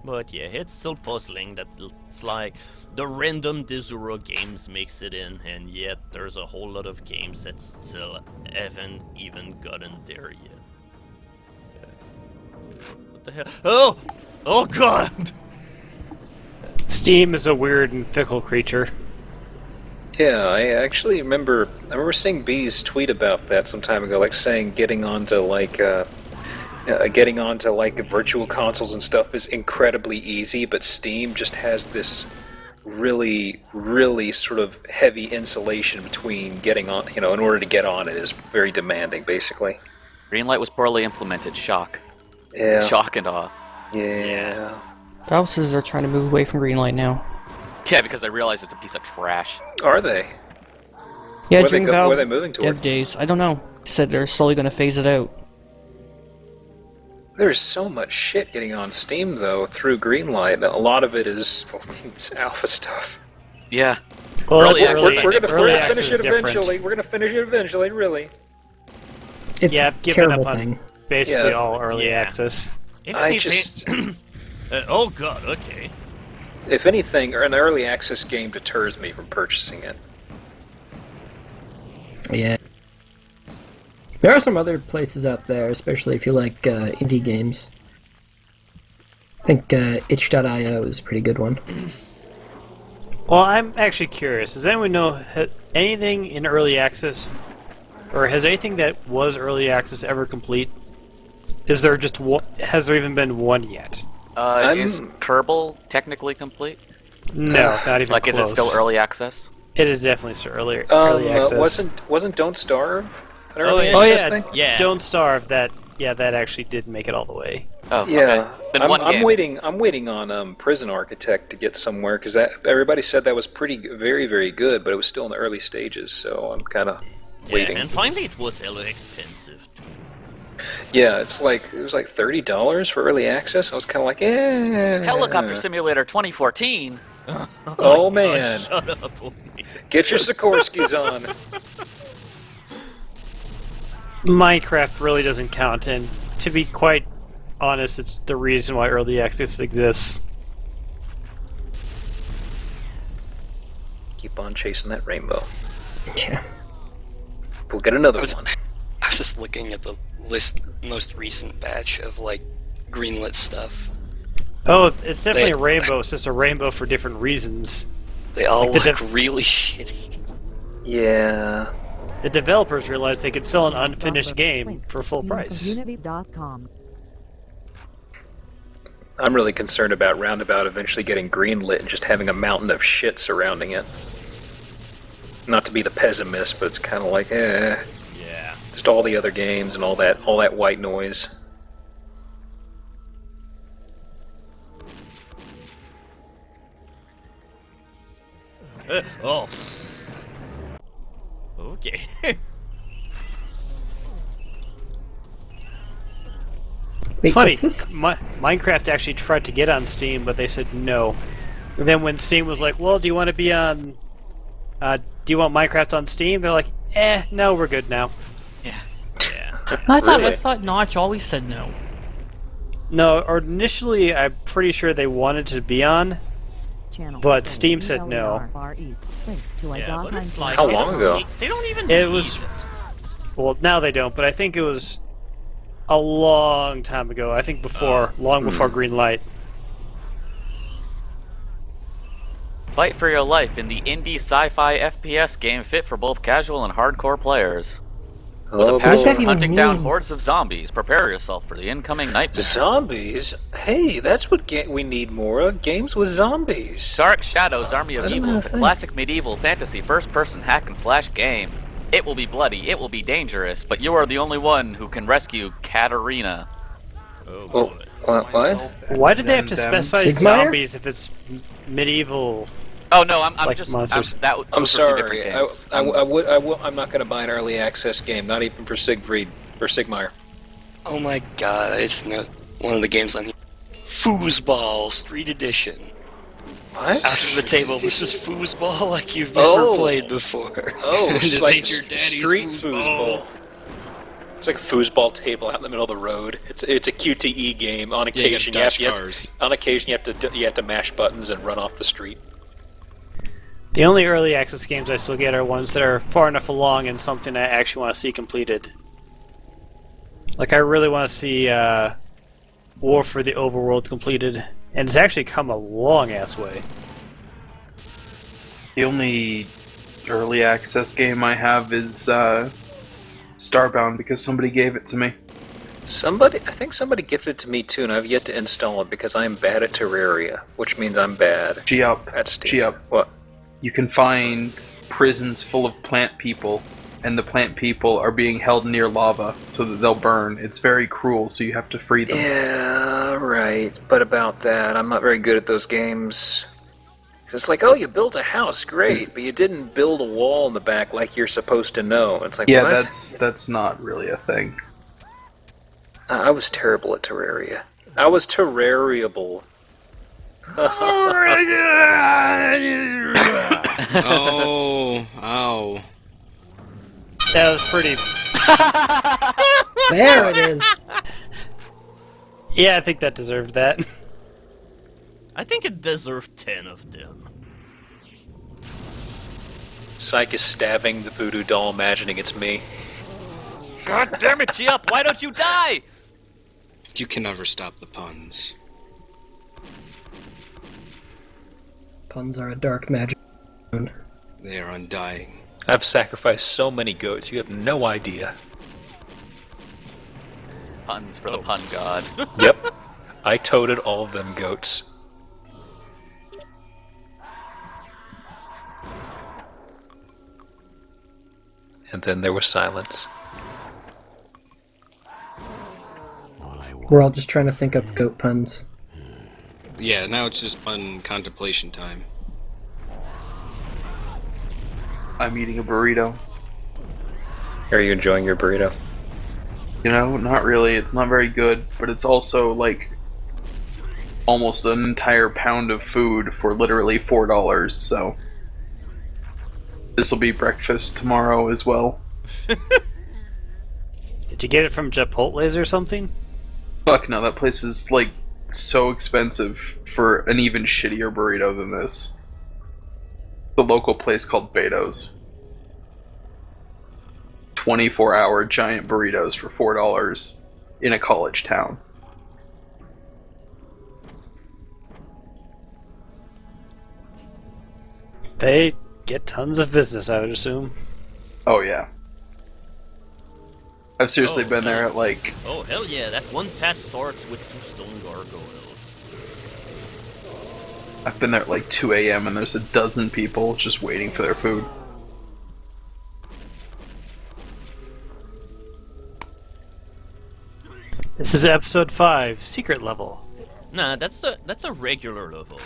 Speaker 1: But yeah, it's still puzzling that it's like the random Desura games makes it in, and yet there's a whole lot of games that still haven't even gotten there yet. What the hell? Oh god!
Speaker 3: Steam is a weird and fickle creature.
Speaker 6: Yeah, I actually remember seeing B's tweet about that some time ago, like saying getting onto virtual consoles and stuff is incredibly easy, but Steam just has this really, really sort of heavy insulation between getting on, in order to get on it is very demanding, basically.
Speaker 10: Greenlight was poorly implemented. Shock.
Speaker 6: Yeah.
Speaker 10: Shock and awe.
Speaker 6: Yeah.
Speaker 12: Houses are trying to move away from Greenlight now.
Speaker 10: Yeah, because I realize it's a piece of trash.
Speaker 6: Are they?
Speaker 12: Yeah,
Speaker 6: Where
Speaker 12: during
Speaker 6: they moving toward?
Speaker 12: Dev days. I don't know. Said they're slowly going to phase it out.
Speaker 6: There's so much shit getting on Steam, though, through Greenlight. A lot of it is it's alpha stuff.
Speaker 10: Yeah.
Speaker 3: Well,
Speaker 6: We're gonna
Speaker 3: access
Speaker 6: finish it
Speaker 3: is different.
Speaker 6: eventually. We're gonna finish it eventually, really.
Speaker 5: It's
Speaker 3: Yeah,
Speaker 5: a
Speaker 3: I've given
Speaker 5: terrible
Speaker 3: up on
Speaker 5: thing.
Speaker 3: basically
Speaker 6: Yeah.
Speaker 3: all early
Speaker 1: Yeah.
Speaker 3: access.
Speaker 1: If
Speaker 6: I
Speaker 1: anything-
Speaker 6: just...
Speaker 1: oh god, okay.
Speaker 6: If anything, an early access game deters me from purchasing it.
Speaker 5: Yeah. There are some other places out there, especially if you like indie games. I think itch.io is a pretty good one.
Speaker 3: Well, I'm actually curious. Does anyone know anything in early access, or has anything that was early access ever complete? Is there just one? Has there even been one yet?
Speaker 10: Is Kerbal technically complete?
Speaker 3: No, not even
Speaker 10: Like,
Speaker 3: close.
Speaker 10: is it still early access?
Speaker 3: It is definitely still early access.
Speaker 6: Wasn't Don't Starve an
Speaker 1: Oh,
Speaker 6: early
Speaker 1: yeah.
Speaker 6: access
Speaker 3: yeah,
Speaker 6: thing?
Speaker 1: Yeah.
Speaker 3: Don't Starve. That actually did make it all the way.
Speaker 10: Oh,
Speaker 6: Yeah,
Speaker 10: okay. Then
Speaker 6: I'm waiting on Prison Architect to get somewhere because everybody said that was very, very good, but it was still in the early stages. So I'm kind of waiting.
Speaker 1: Yeah, and finally it was hella expensive too.
Speaker 6: Yeah, it was like $30 for early access. I was kind of like, eh.
Speaker 10: Helicopter Simulator 2014.
Speaker 6: Oh man,
Speaker 1: Shut up, Omi.
Speaker 6: get your Sikorskis on.
Speaker 3: Minecraft really doesn't count, and to be quite honest, it's the reason why early access exists.
Speaker 6: Keep on chasing that rainbow.
Speaker 5: Yeah.
Speaker 6: We'll get another one.
Speaker 11: I was just looking at the most recent batch of like greenlit stuff.
Speaker 3: Oh, it's definitely a rainbow. It's just a rainbow for different reasons.
Speaker 11: They all
Speaker 3: Like the
Speaker 11: look really shitty.
Speaker 6: Yeah.
Speaker 3: The developers realized they could sell an unfinished game for full price.
Speaker 6: I'm really concerned about Roundabout eventually getting greenlit and just having a mountain of shit surrounding it. Not to be the pessimist, but it's kind of like,
Speaker 1: Yeah.
Speaker 6: just all the other games and all that white noise.
Speaker 1: Oh. Okay.
Speaker 5: Wait,
Speaker 3: Funny,
Speaker 5: what's this?
Speaker 3: Minecraft actually tried to get on Steam, but they said no. And then when Steam was like, "Well, do you want to be on? Do you want Minecraft on Steam?" They're like, no, we're good now."
Speaker 1: Yeah.
Speaker 12: I
Speaker 6: Really?
Speaker 12: thought Notch always said no.
Speaker 3: No, or initially, I'm pretty sure they wanted to be on, but Steam said no.
Speaker 1: Yeah, but it's like
Speaker 6: How
Speaker 1: they
Speaker 6: long
Speaker 1: don't
Speaker 6: ago?
Speaker 1: They don't even
Speaker 3: It
Speaker 1: need
Speaker 3: was-
Speaker 1: it.
Speaker 3: Well, now they don't, but I think it was a long time ago. I think long before Greenlight.
Speaker 10: Fight for your life in the indie sci-fi FPS game fit for both casual and hardcore players. With
Speaker 6: Oh,
Speaker 10: a passion
Speaker 5: that
Speaker 10: for
Speaker 5: even
Speaker 10: hunting down
Speaker 5: mean?
Speaker 10: hordes of zombies, prepare yourself for the incoming nightmare.
Speaker 6: Zombies? Hey, that's what we need more of. Games with zombies.
Speaker 10: Dark Shadows Army of
Speaker 6: Isn't
Speaker 10: Evil
Speaker 6: that
Speaker 10: is
Speaker 6: a
Speaker 10: a
Speaker 6: thing?
Speaker 10: classic medieval fantasy first-person hack-and-slash game. It will be bloody, it will be dangerous, but you are the only one who can rescue Katarina.
Speaker 1: Oh
Speaker 6: Oh,
Speaker 1: boy.
Speaker 6: what?
Speaker 3: Why did they have to specify
Speaker 5: Sigmire?
Speaker 3: zombies if it's medieval?
Speaker 10: Oh no, I'm
Speaker 3: Like
Speaker 10: just
Speaker 3: monsters.
Speaker 10: those
Speaker 6: I'm
Speaker 10: were two
Speaker 6: sorry.
Speaker 10: different games.
Speaker 6: I'm not going to buy an early access game, not even for Siegfried or Sigmire.
Speaker 11: Oh my god, I just know one of the games on here. Foosball Street Edition.
Speaker 6: What?
Speaker 11: Out of the table, this is foosball like you've
Speaker 6: Oh.
Speaker 11: never played before.
Speaker 6: Oh,
Speaker 8: This
Speaker 6: it's like
Speaker 8: ain't your daddy's
Speaker 6: street
Speaker 8: foosball.
Speaker 6: foosball. It's like a foosball table out in the middle of the road. It's a QTE game. On
Speaker 8: Yeah, you
Speaker 6: occasion,
Speaker 8: got Dutch cars.
Speaker 6: on occasion you have to mash buttons and run off the street.
Speaker 3: The only early access games I still get are ones that are far enough along in something I actually want to see completed. Like, I really want to see War for the Overworld completed, and it's actually come a long-ass way.
Speaker 13: The only early access game I have is Starbound because somebody gave it to me.
Speaker 6: I think somebody gifted it to me too, and I've yet to install it because I'm bad at Terraria, which means I'm bad
Speaker 13: G-Up.
Speaker 6: at Steam.
Speaker 13: G-Up.
Speaker 6: What?
Speaker 13: You can find prisons full of plant people, and the plant people are being held near lava so that they'll burn. It's very cruel, so you have to free them.
Speaker 6: Yeah, right. But about that, I'm not very good at those games. 'Cause it's like, oh, you built a house, great, but you didn't build a wall in the back like you're supposed to know. It's like,
Speaker 13: Yeah,
Speaker 6: what?
Speaker 13: that's not really a thing.
Speaker 6: I was terrible at Terraria. I was Terrariable.
Speaker 8: Oh, ow.
Speaker 3: That was pretty...
Speaker 5: There it is.
Speaker 3: Yeah, I think that deserved that.
Speaker 1: I think it deserved 10 of them.
Speaker 6: Psyche is stabbing the voodoo doll, imagining it's me.
Speaker 10: God damn it, Giup! Why don't you die?
Speaker 8: You can never stop the puns.
Speaker 5: Puns are a dark magic.
Speaker 8: They are undying.
Speaker 6: I've sacrificed so many goats, you have no idea.
Speaker 10: Puns for the pun god.
Speaker 6: Yep. I toted all of them goats. And then there was silence.
Speaker 5: We're all just trying to think up goat puns.
Speaker 8: Yeah, now it's just fun contemplation time.
Speaker 13: I'm eating a burrito.
Speaker 6: Are you enjoying your burrito?
Speaker 13: You know, not really. It's not very good, but it's also like almost an entire pound of food for literally $4, so this will be breakfast tomorrow as well.
Speaker 3: Did you get it from Chipotle's or something?
Speaker 13: Fuck no, that place is like so expensive for an even shittier burrito than this. The local place called Beto's. 24-hour giant burritos for $4 in a college town.
Speaker 3: They get tons of business, I would assume.
Speaker 13: Oh yeah. I've seriously been there at like...
Speaker 1: Oh, hell yeah, that one pat starts with 2 stone gargoyles.
Speaker 13: I've been there at like 2 a.m. and there's a dozen people just waiting for their food.
Speaker 3: This is episode 5, secret level.
Speaker 1: Nah, that's a regular level.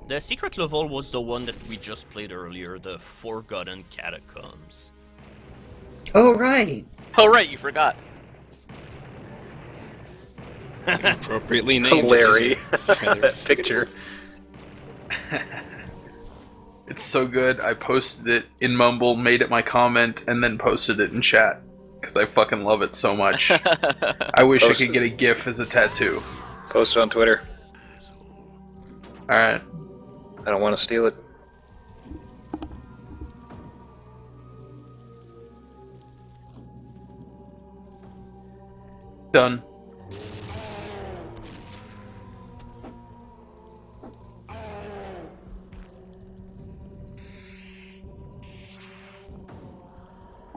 Speaker 1: The secret level was the one that we just played earlier, the Forgotten Catacombs.
Speaker 5: Oh, right!
Speaker 10: Oh, right, you forgot.
Speaker 8: Appropriately named.
Speaker 6: Larry. That picture.
Speaker 13: It's so good, I posted it in Mumble, made it my comment, and then posted it in chat. Because I fucking love it so much. I wish I could get a GIF as a tattoo.
Speaker 6: Post it on Twitter.
Speaker 13: Alright.
Speaker 6: I don't want to steal it.
Speaker 13: Done.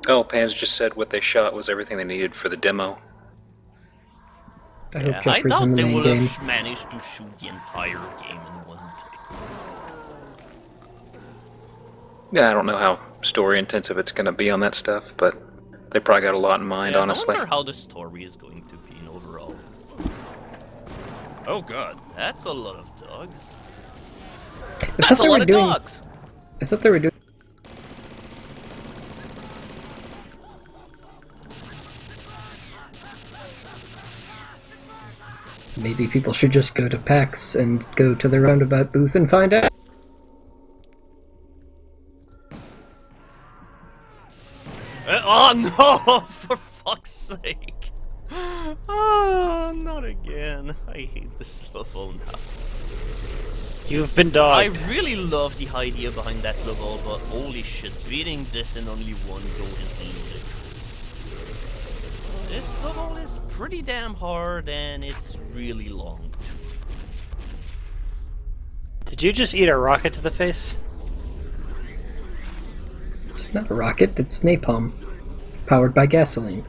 Speaker 6: Oh, Pans just said what they shot was everything they needed for the demo.
Speaker 5: I
Speaker 1: Yeah,
Speaker 5: hope Jeffrey's
Speaker 1: I
Speaker 5: in
Speaker 1: thought
Speaker 5: the
Speaker 1: they
Speaker 5: main
Speaker 1: would
Speaker 5: game.
Speaker 1: have managed to shoot the entire game in one take.
Speaker 6: Yeah, I don't know how story intensive it's going to be on that stuff, but they probably got a lot in mind,
Speaker 1: Yeah,
Speaker 6: honestly.
Speaker 1: I wonder how the story is going to be in overall. Oh god, that's a lot of dogs.
Speaker 10: That's a lot of dogs!
Speaker 5: I thought they were doing... Maybe people should just go to PAX and go to the roundabout booth and find out.
Speaker 1: Oh no! For fuck's sake! Oh, not again. I hate this level now.
Speaker 3: You've been dogged.
Speaker 1: I really love the idea behind that level, but holy shit, beating this in only one go is ludicrous. This level is pretty damn hard, and it's really long too.
Speaker 3: Did you just eat a rocket to the face?
Speaker 5: It's not a rocket, it's napalm. Powered by gasoline.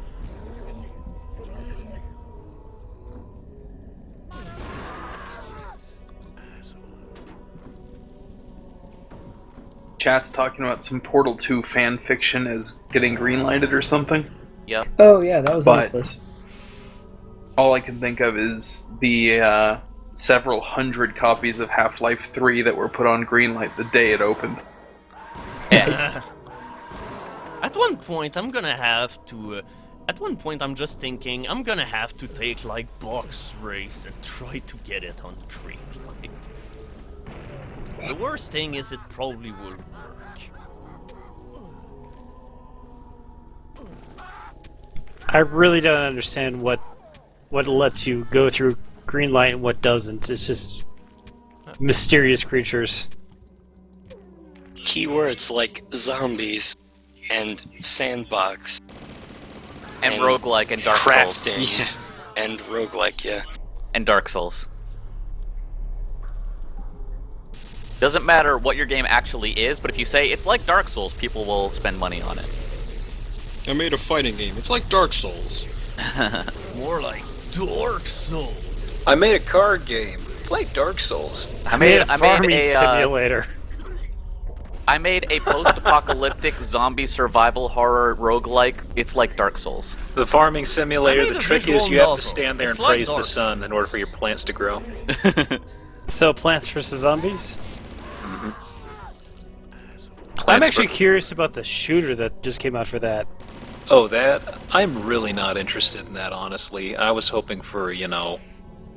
Speaker 13: Chat's talking about some Portal 2 fan fiction as getting greenlighted or something.
Speaker 10: Yep.
Speaker 5: Oh yeah, that was on the
Speaker 13: But
Speaker 5: list.
Speaker 13: all I can think of is the several hundred copies of Half-Life 3 that were put on greenlight the day it opened.
Speaker 1: At one point, I'm gonna have to At one point, I'm just thinking I'm gonna have to take like box race and try to get it on train light. The worst thing is it probably will work.
Speaker 3: I really don't understand what lets you go through green light and what doesn't. It's just mysterious creatures.
Speaker 11: Keywords like zombies and sandbox
Speaker 10: And roguelike and Dark Souls.
Speaker 11: crafting and roguelike, yeah.
Speaker 10: And Dark Souls. Doesn't matter what your game actually is, but if you say it's like Dark Souls, people will spend money on it.
Speaker 8: I made a fighting game. It's like Dark Souls.
Speaker 1: More like Dark Souls.
Speaker 6: I made a card game. It's like Dark Souls.
Speaker 3: I made a simulator.
Speaker 10: I made a post-apocalyptic zombie survival horror roguelike. It's like Dark Souls.
Speaker 6: The farming simulator, the trick is you have to
Speaker 1: novel.
Speaker 6: stand there
Speaker 1: It's
Speaker 6: and
Speaker 1: like
Speaker 6: praise the
Speaker 1: Dark
Speaker 6: sun in order for your plants to grow.
Speaker 3: So Plants vs. Zombies?
Speaker 6: Mm-hmm.
Speaker 3: I'm actually curious about the shooter that just came out for that.
Speaker 6: Oh, that? I'm really not interested in that, honestly. I was hoping for,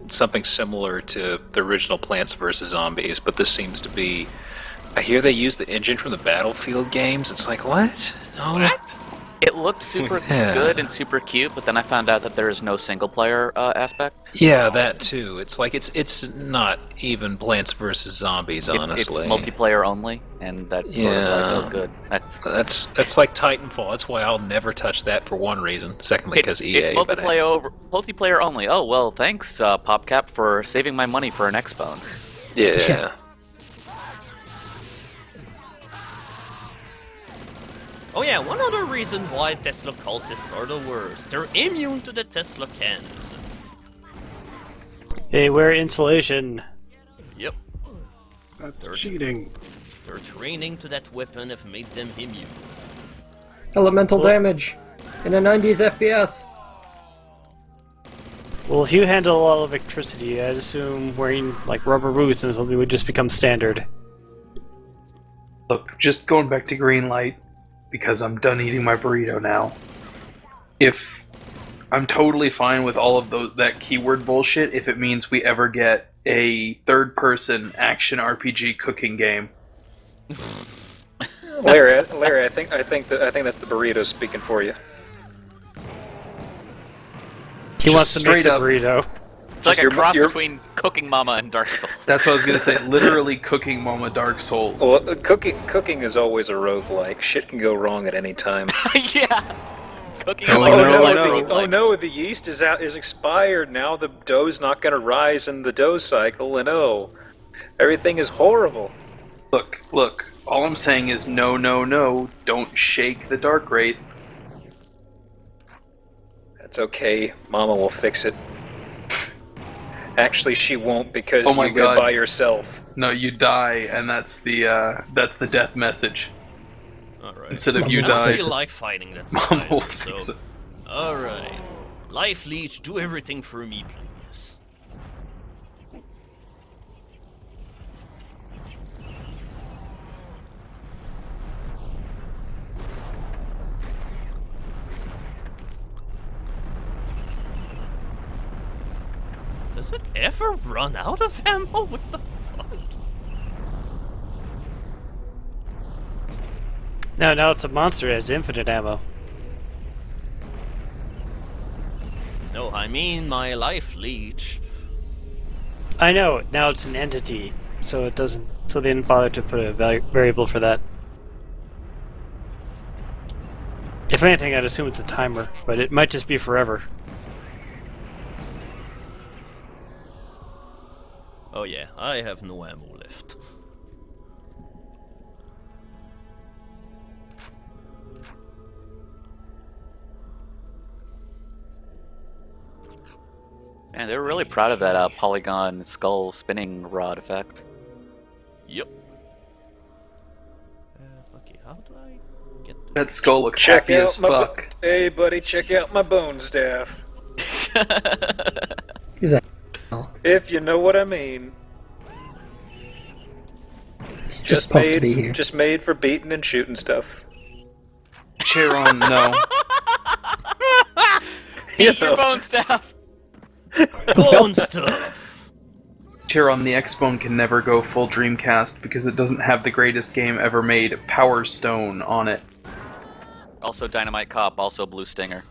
Speaker 6: something similar to the original Plants vs. Zombies, but this seems to be... I hear they use the engine from the Battlefield games. It's like, what? No.
Speaker 1: What?
Speaker 10: It looked super good and super cute, but then I found out that there is no single-player aspect.
Speaker 6: Yeah, that too. It's like it's not even Plants vs. Zombies, honestly.
Speaker 10: It's multiplayer only, and that's sort of like, oh, good. That's
Speaker 6: like Titanfall. That's why I'll never touch that for one reason. Secondly, because EA.
Speaker 10: It's multiplayer only. Oh, well, thanks, PopCap, for saving my money for an X-Bone.
Speaker 6: Yeah.
Speaker 1: Oh yeah, one other reason why Tesla cultists are the worst. They're immune to the Tesla cannon.
Speaker 3: They wear insulation.
Speaker 1: Yep.
Speaker 2: That's cheating.
Speaker 1: Their training to that weapon have made them immune.
Speaker 5: Elemental damage in a 90s FPS.
Speaker 3: Well, if you handle a lot of electricity, I'd assume wearing like rubber boots and something would just become standard.
Speaker 13: Look, just going back to green light, because I'm done eating my burrito now. If I'm totally fine with all of that keyword bullshit if it means we ever get a third-person action RPG cooking game.
Speaker 6: Larry, I think that's the burrito speaking for you.
Speaker 3: He wants to make the burrito.
Speaker 10: It's like a cross between Cooking Mama and Dark Souls.
Speaker 13: That's what I was gonna say. Literally Cooking Mama Dark Souls.
Speaker 6: Well, cooking is always a roguelike. Shit can go wrong at any time.
Speaker 10: Yeah. Cooking.
Speaker 6: Oh no! The yeast is expired now. The dough's not gonna rise in the dough cycle, and everything is horrible.
Speaker 13: Look. All I'm saying is no. Don't shake the dark rate.
Speaker 6: That's okay. Mama will fix it. Actually, she won't because
Speaker 13: oh my
Speaker 6: you
Speaker 13: God.
Speaker 6: go by yourself.
Speaker 13: No, you die, and that's the death message.
Speaker 1: Alright.
Speaker 13: Instead of you
Speaker 1: I
Speaker 13: die.
Speaker 1: don't feel like fighting that
Speaker 13: Mama will
Speaker 1: spider,
Speaker 13: fix
Speaker 1: so...
Speaker 13: it.
Speaker 1: Alright. Life Leech, do everything for me, please. Does it ever run out of ammo? What the fuck?
Speaker 3: No, now it's a monster that has infinite ammo.
Speaker 1: No, I mean my Life Leech.
Speaker 3: I know, now it's an entity, so it doesn't. So they didn't bother to put a variable for that. If anything, I'd assume it's a timer, but it might just be forever.
Speaker 1: Oh yeah, I have no ammo left.
Speaker 10: Man, they were really proud of that polygon skull spinning rod effect.
Speaker 1: Yep. Okay, how do I get to...
Speaker 13: That skull looks happy as fuck.
Speaker 6: Hey, buddy, check out my bone staff.
Speaker 5: Is that?
Speaker 6: If you know what I mean.
Speaker 5: It's just pumped to be here.
Speaker 6: Just made for beating and shooting stuff.
Speaker 13: Chiron, no.
Speaker 10: Eat your bone staff!
Speaker 1: Bone stuff!
Speaker 13: Here on the X-Bone can never go full Dreamcast because it doesn't have the greatest game ever made, Power Stone, on it.
Speaker 10: Also Dynamite Cop, also Blue Stinger.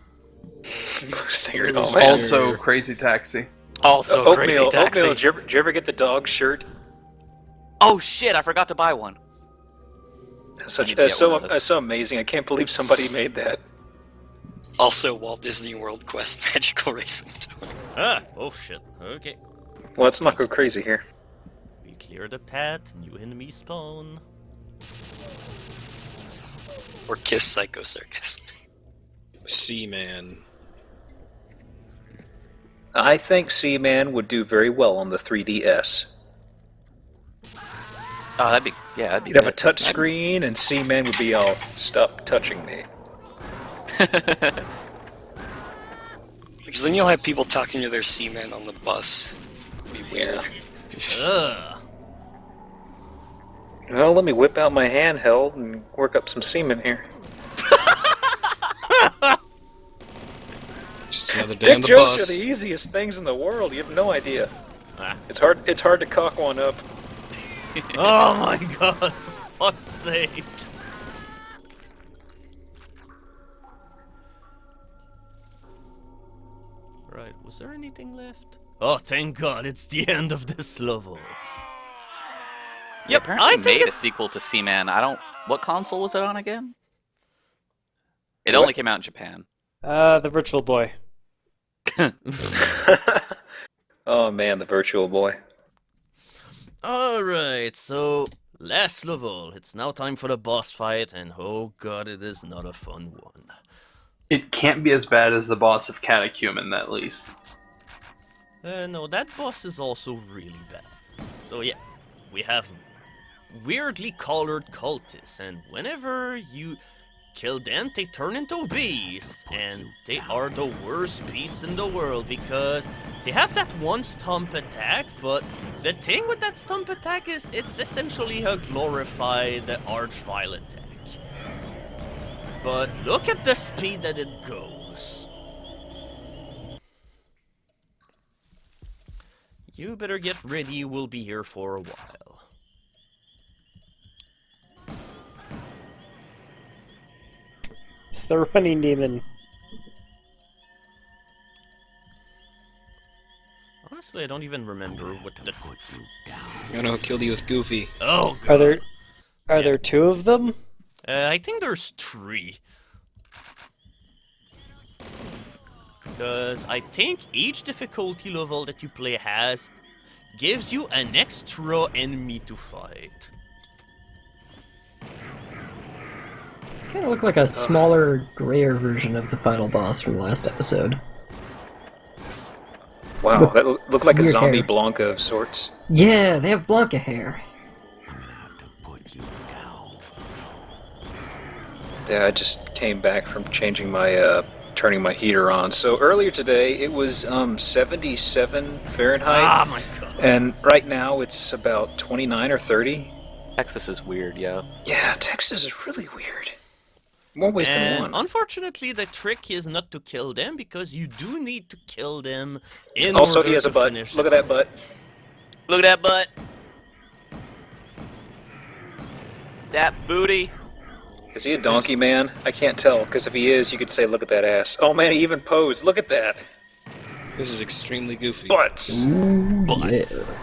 Speaker 6: Blue Stinger. Oh, man.
Speaker 13: Also Crazy Taxi.
Speaker 10: Also Crazy Taxi.
Speaker 6: Oatmeal, did you ever get the dog shirt?
Speaker 10: Oh shit, I forgot to buy one.
Speaker 6: That's so amazing. I can't believe somebody made that.
Speaker 11: Also, Walt Disney World Quest Magical Racing.
Speaker 1: Oh shit. Okay.
Speaker 6: Well, let's not go crazy here.
Speaker 1: We clear the path, new enemy spawn.
Speaker 11: Or Kiss Psycho Circus.
Speaker 8: Seaman.
Speaker 6: I think Seaman would do very well on the 3DS.
Speaker 10: Oh, that'd be
Speaker 6: You'd have a touch screen, and Seaman would be all, "Stop touching me."
Speaker 11: Because then you'll have people talking to their seamen on the bus. It'd be weird.
Speaker 6: Well, let me whip out my handheld and work up some semen here.
Speaker 8: Just another day on
Speaker 6: Dick
Speaker 8: the
Speaker 6: jokes
Speaker 8: bus.
Speaker 6: are the easiest things in the world. You have no idea. It's hard to cock one up.
Speaker 1: Oh my god, for fuck's sake. Right, was there anything left? Oh, thank god, it's the end of this level. Yep,
Speaker 10: apparently
Speaker 1: I
Speaker 10: made
Speaker 1: think
Speaker 10: a sequel to Seaman. What console was it on again? It only came out in Japan.
Speaker 3: The Virtual Boy.
Speaker 6: Oh man, the Virtual Boy.
Speaker 1: Alright, so last level. It's now time for the boss fight, and oh god, it is not a fun one.
Speaker 13: It can't be as bad as the boss of Catechumen, at least.
Speaker 1: No, that boss is also really bad. So yeah, we have weirdly colored cultists, and whenever you kill them, they turn into beasts, and they are the worst beasts in the world because they have that one stomp attack, but the thing with that stomp attack is it's essentially a glorified Archvile attack. But look at the speed that it goes. You better get ready, we'll be here for a while.
Speaker 3: It's the running demon.
Speaker 1: Honestly, I don't even remember what the...
Speaker 8: I know, killed you with Goofy.
Speaker 1: Oh, God.
Speaker 3: Are there two of them?
Speaker 1: I think there's 3. Because I think each difficulty level that you play gives you an extra enemy to fight.
Speaker 5: Kind of look like a smaller, grayer version of the final boss from the last episode.
Speaker 6: Wow, that looked like a
Speaker 5: weird
Speaker 6: zombie
Speaker 5: hair.
Speaker 6: Blanca of sorts.
Speaker 5: Yeah, they have Blanca hair.
Speaker 6: Yeah, I just came back from changing my, turning my heater on. So earlier today, it was 77 Fahrenheit.
Speaker 1: Ah, my God.
Speaker 6: And right now, it's about 29 or 30.
Speaker 10: Texas is weird, yeah.
Speaker 6: Yeah, Texas is really weird. More ways than one.
Speaker 1: Unfortunately, the trick is not to kill them, because you do need to kill them in
Speaker 6: Also,
Speaker 1: order
Speaker 6: he has a
Speaker 1: to
Speaker 6: butt.
Speaker 1: finish
Speaker 6: Look at
Speaker 1: this.
Speaker 6: that butt.
Speaker 10: Look at that butt. That booty.
Speaker 6: Is he a donkey man? I can't tell, because if he is, you could say, look at that ass. Oh man, he even posed. Look at that.
Speaker 8: This is extremely goofy.
Speaker 6: Butts.
Speaker 1: Butts.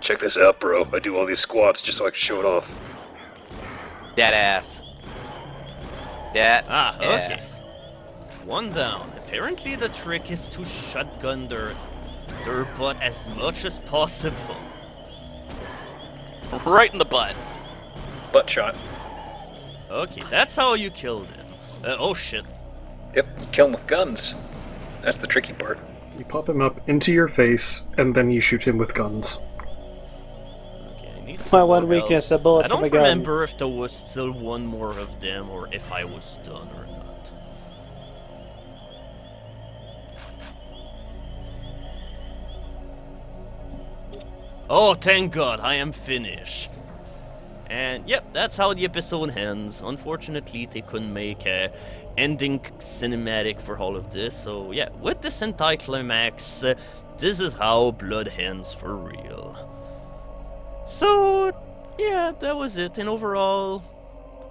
Speaker 6: Check this out, bro. I do all these squats just so I can show it off.
Speaker 10: That ass. That
Speaker 1: okay.
Speaker 10: ass.
Speaker 1: One down. Apparently the trick is to shotgun their butt as much as possible.
Speaker 10: Right in the butt.
Speaker 6: Butt shot.
Speaker 1: Okay, that's how you kill them. Oh shit.
Speaker 6: Yep, you kill him with guns. That's the tricky part.
Speaker 14: You pop him up into your face, and then you shoot him with guns.
Speaker 1: Okay, I need
Speaker 3: My
Speaker 1: some
Speaker 3: one
Speaker 1: more
Speaker 3: weakness,
Speaker 1: health.
Speaker 3: a bullet
Speaker 1: I
Speaker 3: from
Speaker 1: don't
Speaker 3: a gun.
Speaker 1: remember if there was still one more of them or if I was done or not. Oh, thank God, I am finished. And yep, that's how the episode ends. Unfortunately, they couldn't make a ending cinematic for all of this. So yeah, with this anticlimax, this is how Blood ends for real. So yeah, that was it. And overall,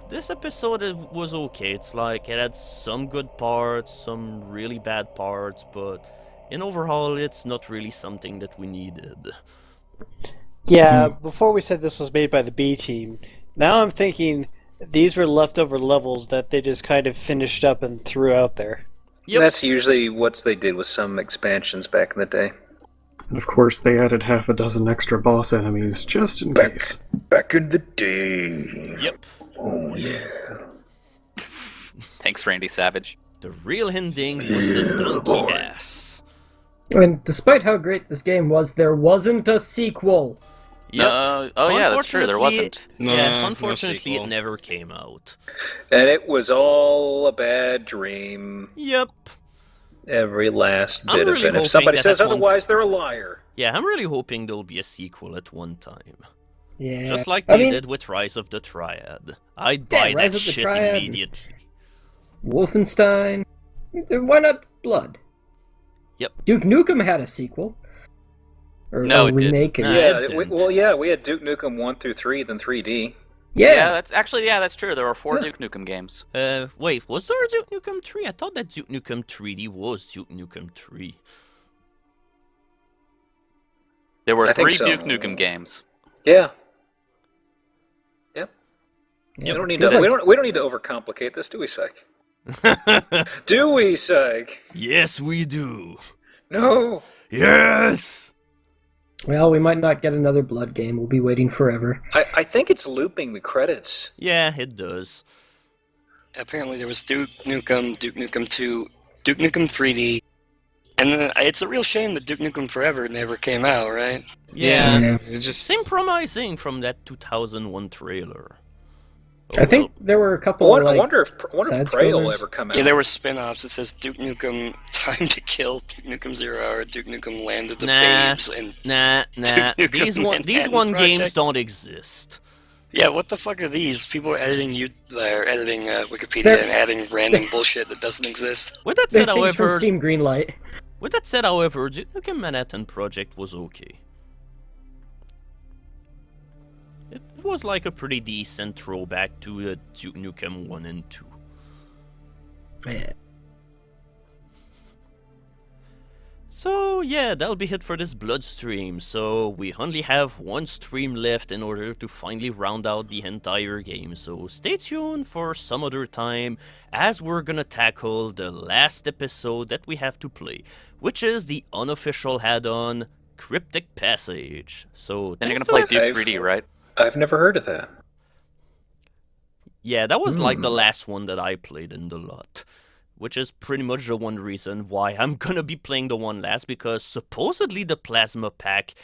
Speaker 1: this episode was okay. It's like it had some good parts, some really bad parts, but in overall, it's not really something that we needed.
Speaker 3: Yeah, before we said this was made by the B team, now I'm thinking these were leftover levels that they just kind of finished up and threw out there.
Speaker 6: Yep. That's usually what they did with some expansions back in the day.
Speaker 14: And of course, they added half a dozen extra boss enemies just in case.
Speaker 6: Back in the day.
Speaker 1: Yep.
Speaker 6: Oh, yeah.
Speaker 10: Thanks, Randy Savage.
Speaker 1: The real ending was the donkey ass.
Speaker 5: And despite how great this game was, there wasn't a sequel.
Speaker 1: Yep.
Speaker 10: Oh yeah, that's true. There wasn't.
Speaker 1: Yeah, unfortunately, it never came out.
Speaker 6: And it was all a bad dream.
Speaker 1: Yep.
Speaker 6: Every last bit
Speaker 1: really
Speaker 6: of it. If somebody
Speaker 1: that
Speaker 6: says
Speaker 1: at one-
Speaker 6: otherwise, they're a liar.
Speaker 1: Yeah, I'm really hoping there'll be a sequel at one time.
Speaker 5: Yeah.
Speaker 1: Just like
Speaker 5: I
Speaker 1: they
Speaker 5: mean-
Speaker 1: did with Rise of the Triad. I'd buy
Speaker 5: Rise
Speaker 1: that
Speaker 5: of the
Speaker 1: shit
Speaker 5: Triad.
Speaker 1: immediately.
Speaker 5: Wolfenstein. Why not Blood?
Speaker 1: Yep.
Speaker 5: Duke Nukem had a sequel. Or
Speaker 10: No,
Speaker 5: a
Speaker 10: it didn't.
Speaker 5: remake.
Speaker 1: Nah,
Speaker 6: Yeah,
Speaker 1: it didn't.
Speaker 6: we had Duke Nukem 1 through 3, then 3D.
Speaker 5: Yeah.
Speaker 10: That's true. There were 4 Duke Nukem games.
Speaker 1: Wait, was there a Duke Nukem 3? I thought that Duke Nukem 3D was Duke Nukem 3.
Speaker 10: There were
Speaker 6: I think
Speaker 10: 3
Speaker 6: so.
Speaker 10: Duke Nukem games.
Speaker 6: Yeah. Yep.
Speaker 1: Yep.
Speaker 6: We don't
Speaker 5: Feels
Speaker 6: we don't need to overcomplicate this, do we, Syke? Do we, Syke?
Speaker 1: Yes, we do.
Speaker 6: No.
Speaker 1: Yes!
Speaker 5: Well, we might not get another Blood game. We'll be waiting forever.
Speaker 6: I think it's looping the credits.
Speaker 1: Yeah, it does.
Speaker 11: Apparently there was Duke Nukem 2, Duke Nukem 3D, and then it's a real shame that Duke Nukem Forever never came out, right?
Speaker 1: Yeah.
Speaker 8: It just
Speaker 1: Same promising from that 2001 trailer.
Speaker 5: I think there were a couple
Speaker 6: I
Speaker 5: like,
Speaker 6: wonder if
Speaker 5: side
Speaker 6: Prey will
Speaker 5: scrollers.
Speaker 6: ever come out.
Speaker 11: Yeah, there were spin-offs. It says Duke Nukem Time to Kill, Duke Nukem 0 Hour, Duke Nukem Land of the Babes, and
Speaker 1: Nah.
Speaker 11: Duke Nukem
Speaker 1: These
Speaker 11: Manhattan
Speaker 1: one games
Speaker 11: Project.
Speaker 1: don't exist.
Speaker 11: Yeah, what the fuck are these? People are editing Wikipedia
Speaker 5: They're-
Speaker 11: and adding random bullshit that doesn't exist.
Speaker 1: With that
Speaker 5: They're
Speaker 1: said,
Speaker 5: things from
Speaker 1: however,
Speaker 5: Steam Greenlight.
Speaker 1: Duke Nukem Manhattan Project was okay. It was like a pretty decent throwback to Duke Nukem 1 and 2.
Speaker 5: Yeah.
Speaker 1: So yeah, that'll be it for this Blood stream. So we only have one stream left in order to finally round out the entire game. So stay tuned for some other time as we're gonna tackle the last episode that we have to play, which is the unofficial add-on Cryptic Passage. So
Speaker 10: Then you're
Speaker 1: thanks
Speaker 10: gonna
Speaker 1: to
Speaker 10: play Duke 3D, right?
Speaker 6: I've never heard of that.
Speaker 1: Yeah, that was like the last one that I played in the lot. Which is pretty much the one reason why I'm gonna be playing the one last, because supposedly the Plasma Pak,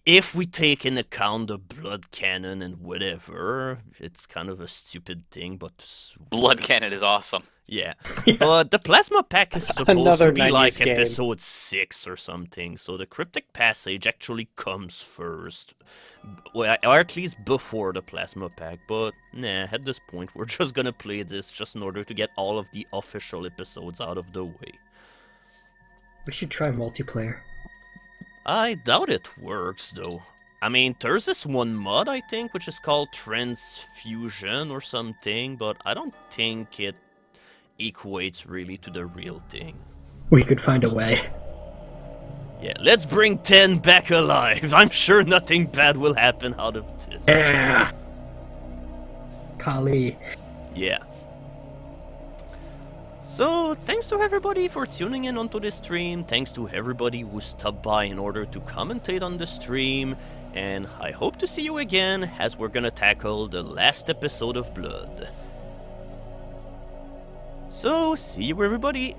Speaker 1: if we take in account the blood cannon and whatever, it's kind of a stupid thing, but...
Speaker 10: Blood Cannon is awesome.
Speaker 1: Yeah. But the Plasma Pak is supposed
Speaker 3: Another
Speaker 1: to be
Speaker 3: 90s
Speaker 1: like
Speaker 3: game.
Speaker 1: episode 6 or something, so the Cryptic Passage actually comes first. Well, or at least before the Plasma Pak, but nah, at this point we're just gonna play this just in order to get all of the official episodes out of the way.
Speaker 5: We should try multiplayer.
Speaker 1: I doubt it works, though. I mean, there's this one mod, I think, which is called Transfusion or something, but I don't think it equates really to the real thing.
Speaker 5: We could find a way.
Speaker 1: Yeah, let's bring 10 back alive. I'm sure nothing bad will happen out of this.
Speaker 5: Yeah. Kali.
Speaker 1: Yeah. So, thanks to everybody for tuning in onto this stream. Thanks to everybody who stopped by in order to commentate on the stream. And I hope to see you again as we're gonna tackle the last episode of Blood. So, see you everybody.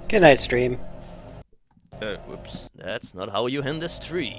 Speaker 3: Good night, stream.
Speaker 1: Whoops, that's not how you end the stream.